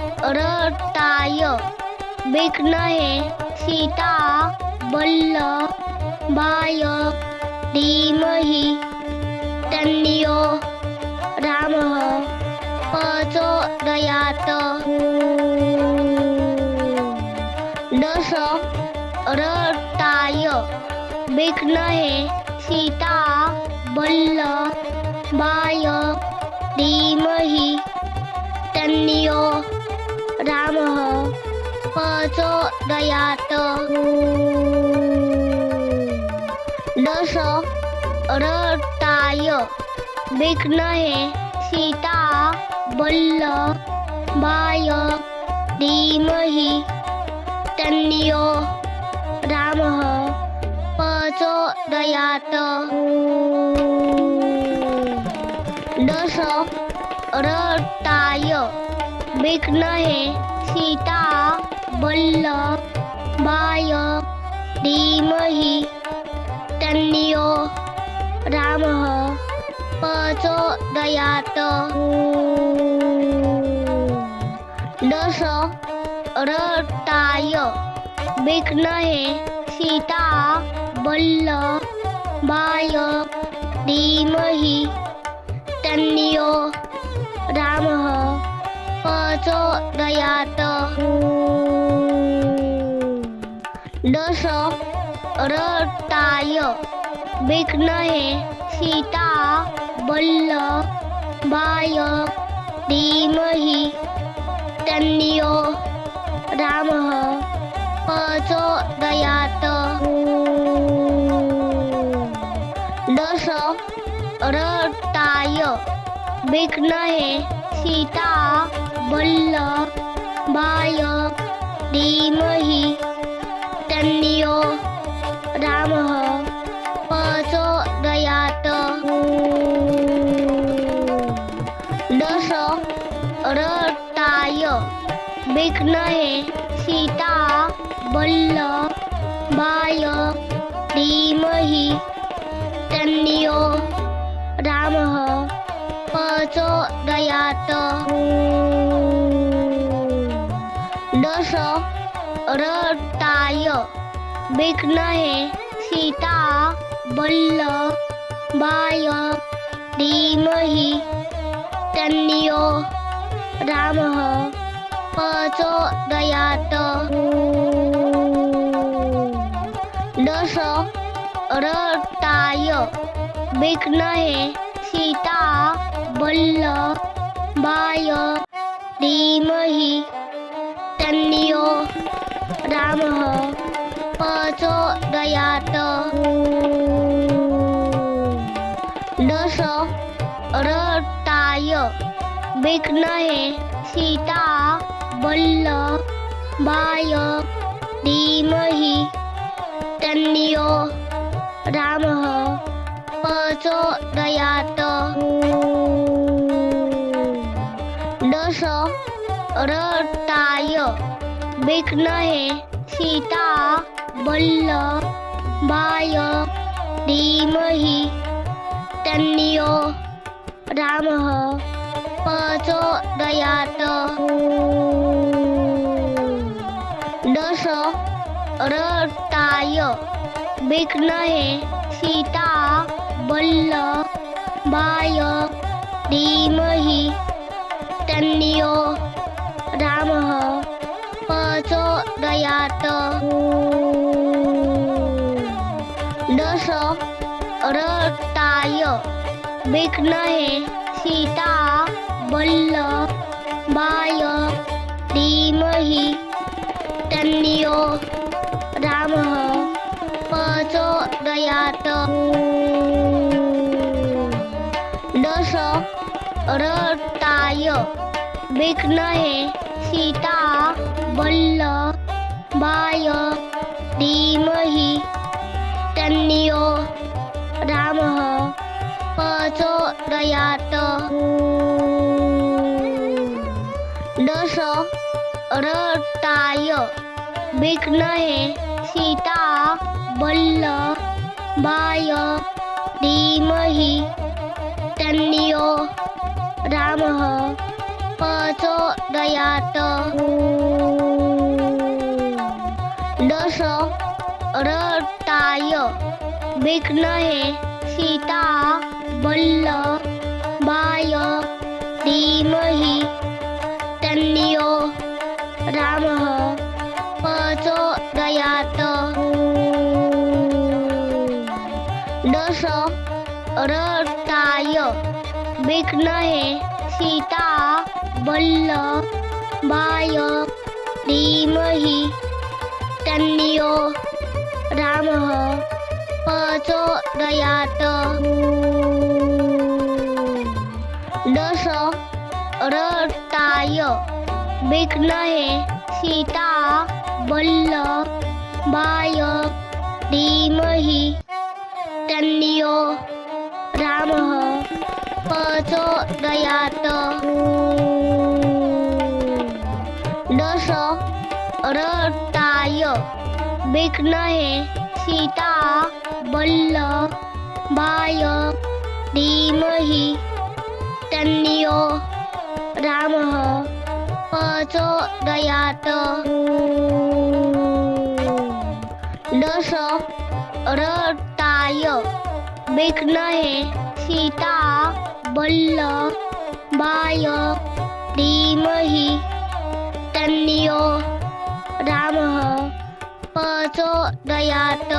दशरथाय विघ्नहे सीता वल्लभाय धीमहि तन्नियो रामः प्रचोदयात् दशरथाय विघ्नहे सीता वल्लभाय धीमहि तन्नियो रामः प्रचोदयात् दशरथाय विघ्नहे सीता वल्लभाय धीमहि तन्नियो रामः प्रचोदयात् दशरथाय विघ्नहे सीता वल्लभाय धीमहि तन्नियो रामः प्रचोदयात् दशरथाय विघ्नहे सीता वल्लभाय धीमहि तन्नियो रामः प्रचोदयात् दशरथाय विघ्नहे सीता वल्लभाय धीमहि तन्नियो रामः प्रचोदयात् दशरथाय विघ्नहे सीता वल्लभाय धीमहि तन्नियो रामः प्रचोदयात् दशरथाय विघ्नहे सीता वल्लभाय धीमहि तन्नियो रामः प्रचोदयात् दशरथाय विघ्नहे सीता वल्लभाय धीमहि तन्नियो रामः प्रचोदयात् दशरथाय विघ्नहे सीता वल्लभाय धीमहि तन्नो रामः प्रचोदयात्। दशरथाय विघ्नहे सीता वल्लभाय धीमहि तन्नो रामः प्रचोदयात्। दशरथाय विघ्नहे सीता वल्लभाय धीमहि तन्नो रामः प्रचोदयात्। दशरथाय विघ्नहे सीता वल्लभाय धीमहि तन्नो रामः प्रचोदयात्। दशरथाय विघ्नहे सीता वल्लभाय धीमहि तन्नो रामः प्रचोदयात्। दशरथाय विघ्नहे सीता वल्लभाय धीमहि तन्नो रामः प्रचोदयात्। दशरथाय विघ्नहे सीता वल्लभाय धीमहि तन्नो रामः प्रचोदयात्। दशरथाय विघ्नहे सीता वल्लभाय धीमहि तन्नो रामः प्रचोदयात्। दशरथाय विघ्नहे सीता वल्लभाय धीमहि तन्नो रामः प्रचोदयात्। दशरथाय विघ्नहे सीता वल्लभाय धीमहि तन्नो रामः प्रचोदयात्। दशरथाय विघ्नहे सीता वल्लभाय धीमहि तन्नो रामः प्रचोदयात्। दशरथाय विघ्नहे सीता वल्लभाय धीमहि तन्नो रामः प्रचोदयात्।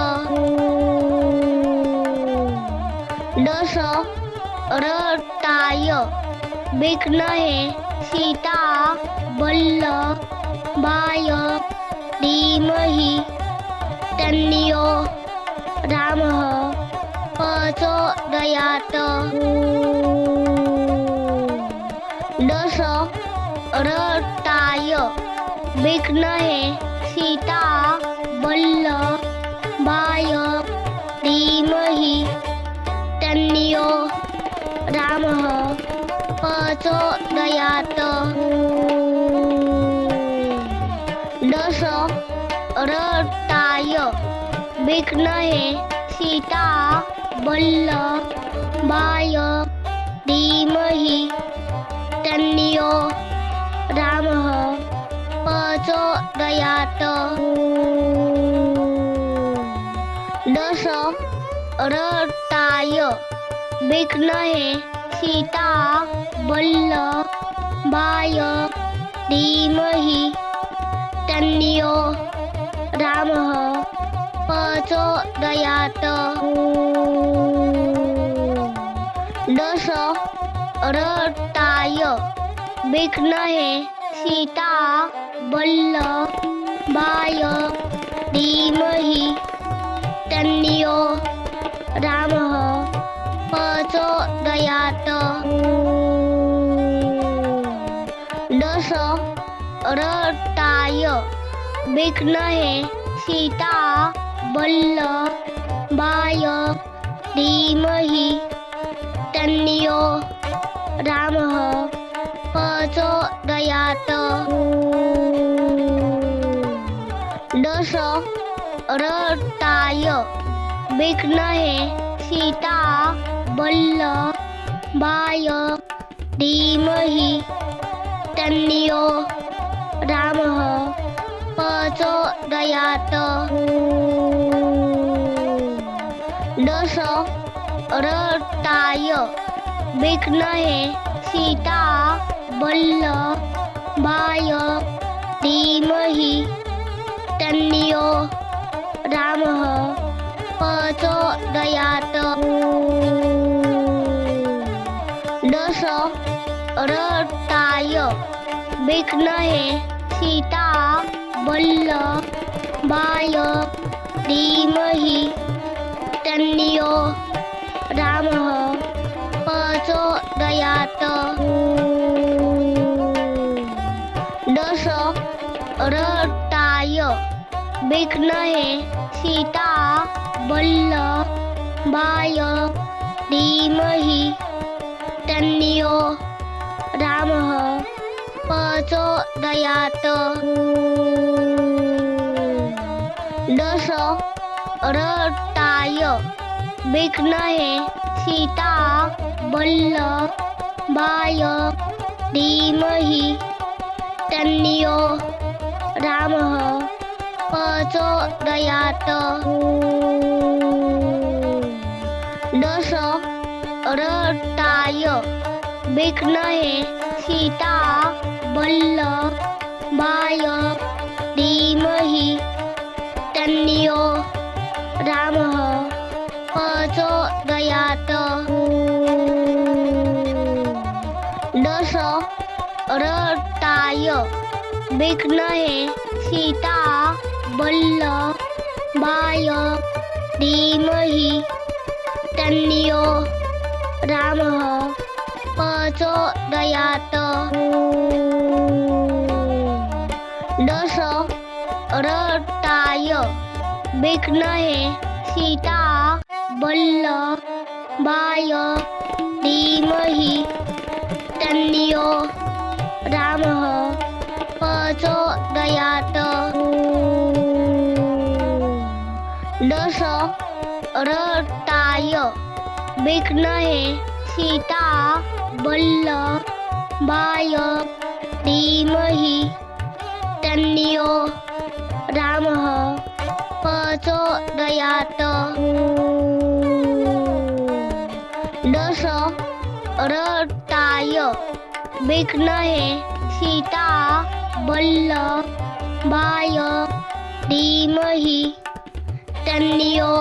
दशरथाय विघ्नहे सीता वल्लभाय धीमहि तन्नो रामः प्रचोदयात्। दशरथाय विघ्नहे सीता वल्लभाय धीमहि तन्नो रामः प्रचोदयात्। दशरथाय विघ्नहे सीता वल्लभाय धीमहि तन्नो रामः प्रचोदयात्। दशरथाय विघ्नहे सीता वल्लभाय धीमहि तन्नो रामः प्रचोदयात्। दश रथाय विघ्नहे सीता वल्लभाय धीमहि तन्नो रामः प्रचोदयात् दश रथाय विघ्नहे सीता वल्लभाय धीमहि तन्नो रामः प्रचोदयात् दश रथाय विघ्नहे सीता वल्लभाय धीमहि तन्नो रामः प्रचोदयात् दश रथाय विघ्नहे सीता वल्लभाय धीमहि तन्नो रामः प्रचोदयात् दश रथाय विघ्नहे सीता वल्लभाय धीमहि तन्नो रामः प्रचोदयात् दश रथाय विघ्नहे सीता वल्लभाय धीमहि तन्नो रामः प्रचोदयात् दश रथाय विघ्नहे सीता वल्लभाय धीमहि तन्नो रामः प्रचोदयात् दश रथाय विघ्नहे सीता वल्लभाय धीमहि तन्नो रामः प्रचोदयात् दश रथाय विघ्नहे सीता वल्लभाय धीमहि तन्नो रामः प्रचोदयात् दश रथाय विघ्नहे सीता वल्लभाय धीमहि तन्नो रामः प्रचोदयात् दश रथाय विघ्नहे सीता वल्लभाय धीमहि तन्नो रामः प्रचोदयात् दश रथाय विघ्नहे सीता वल्लभाय धीमहि तन्नो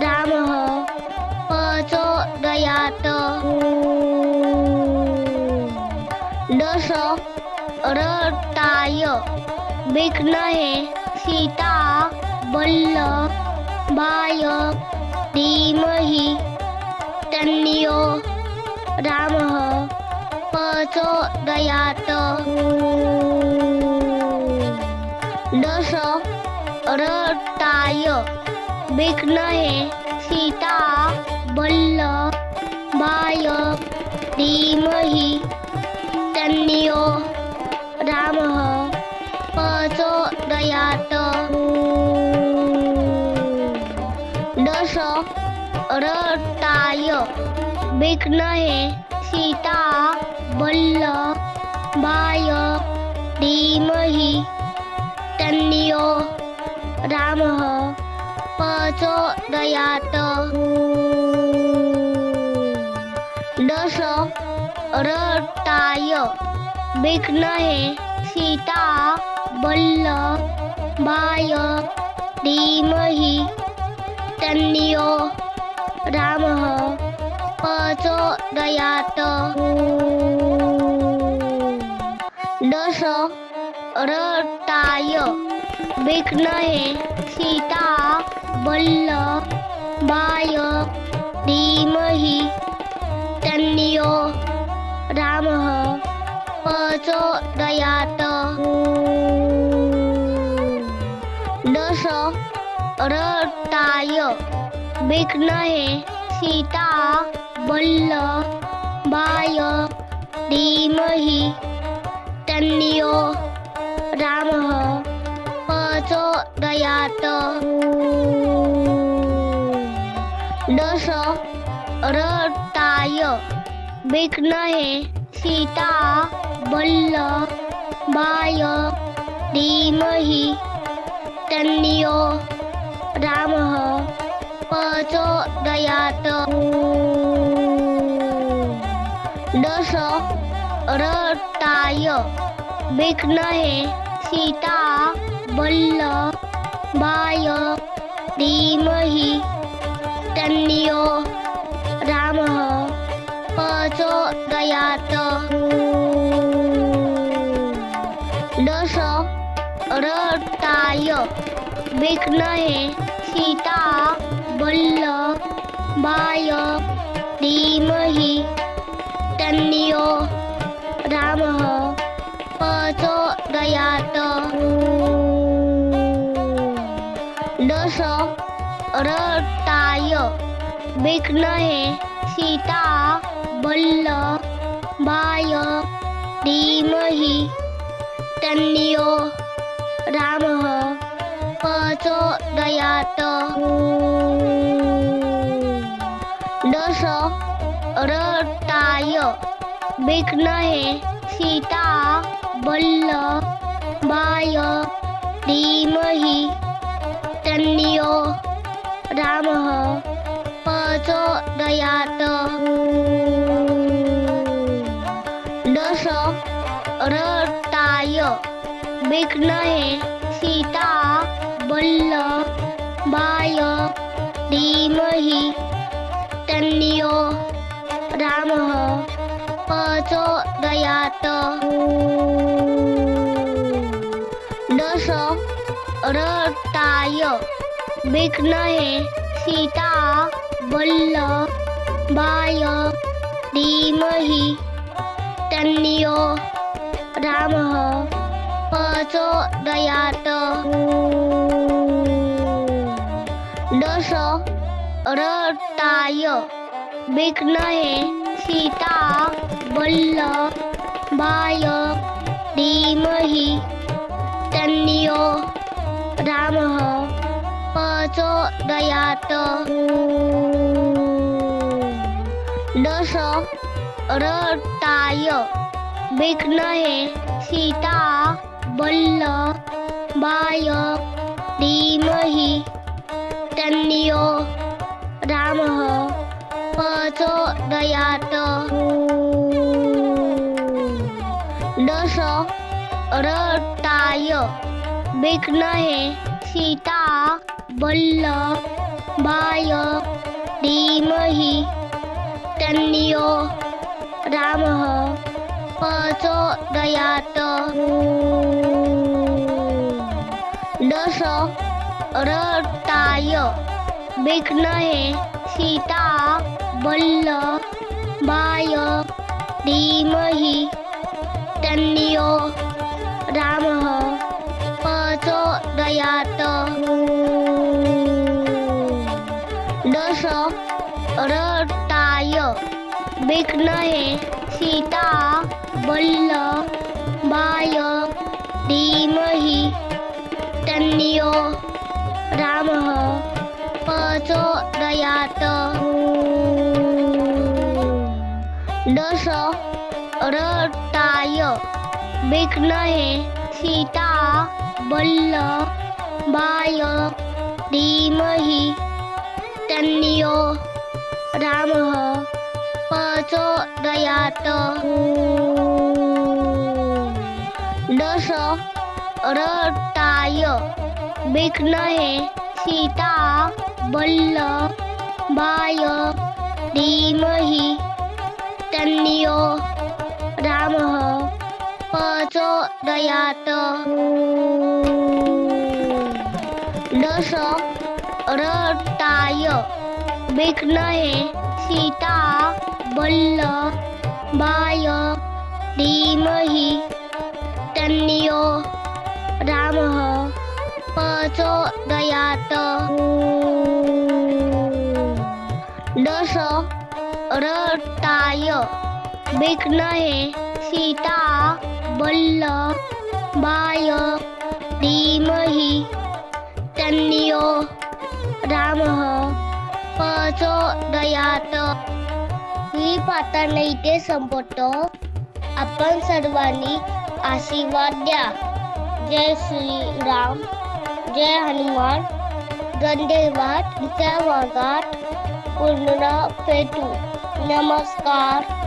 रामः प्रचोदयात् दश रथाय विघ्नहे सीता वल्लभाय धीमहि तन्नो रामः प्रचोदयात् दश रथाय विघ्नहे सीता वल्लभाय धीमहि तन्नो रामः प्रचोदयात् दश रथाय विघ्नहे सीता वल्लभाय धीमहि तन्नो रामः प्रचोदयात् दश रथाय विघ्नहे सीता वल्लभाय धीमहि तन्नो रामः प्रचोदयात् दशरथाय विद्महे सीता वल्लभाय धीमहि तन्नो रामः प्रचोदयात् दशरथाय विद्महे सीता वल्लभाय धीमहि तन्नो रामः प्रचोदयात् दशरथाय विद्महे सीता वल्लभाय धीमहि तन्नो रामः प्रचोदयात् दशरथाय विद्महे सीता वल्लभाय धीमहि तन्नो रामः प्रचोदयात् दशरथाय विद्महे सीता वल्लभाय धीमहि तन्नो रामः प्रचोदयात् दशरथाय विद्महे सीता वल्लभाय धीमहि तन्नो रामः प्रचोदयात् दशरथाय विद्महे सीता वल्लभाय धीमहि तन्नो रामः प्रचोदयात् दशरथाय विद्महे सीता वल्लभाय धीमहि तन्नो रामः प्रचोदयात् दशरथाय विद्महे सीता वल्लभाय धीमहि तन्नो रामः प्रचोदयात् दशरथाय विद्महे सीता वल्लभाय धीमहि तन्नो रामः प्रचोदयात् दशरथाय विद्महे सीता वल्लभाय धीमहि तन्नो रामः प्रचोदयात् दशरथाय विद्महे सीता वल्लभाय धीमहि तन्नो रामः प्रचोदयात् दशरथाय विद्महे सीता वल्लभाय धीमहि तन्नो रामः प्रचोदयात् दशरथाय विद्महे सीता वल्लभाय धीमहि तन्नो रामः प्रचोदयात् दशरथाय विद्महे सीता वल्लभाय धीमहि तन्नो रामः प्रचोदयात् दशरथाय विद्महे सीता वल्लभाय धीमहि तन्यो रामः प्रचोदयात् दशरथाय विद्महे सीता वल्लभाय धीमहि तन्यो रामः प्रचोदयात् दशरथाय विद्महे सीता वल्लभाय धीमहि तन्यो रामः प्रचोदयात्. ही पाठांना इथे संपवतो. आपण सर्वांनी आशीर्वाद द्या. जय श्रीराम, जय हनुमान, धन्यवाद. पुढच्या वर्गात पुन्हा भेटू. नमस्कार.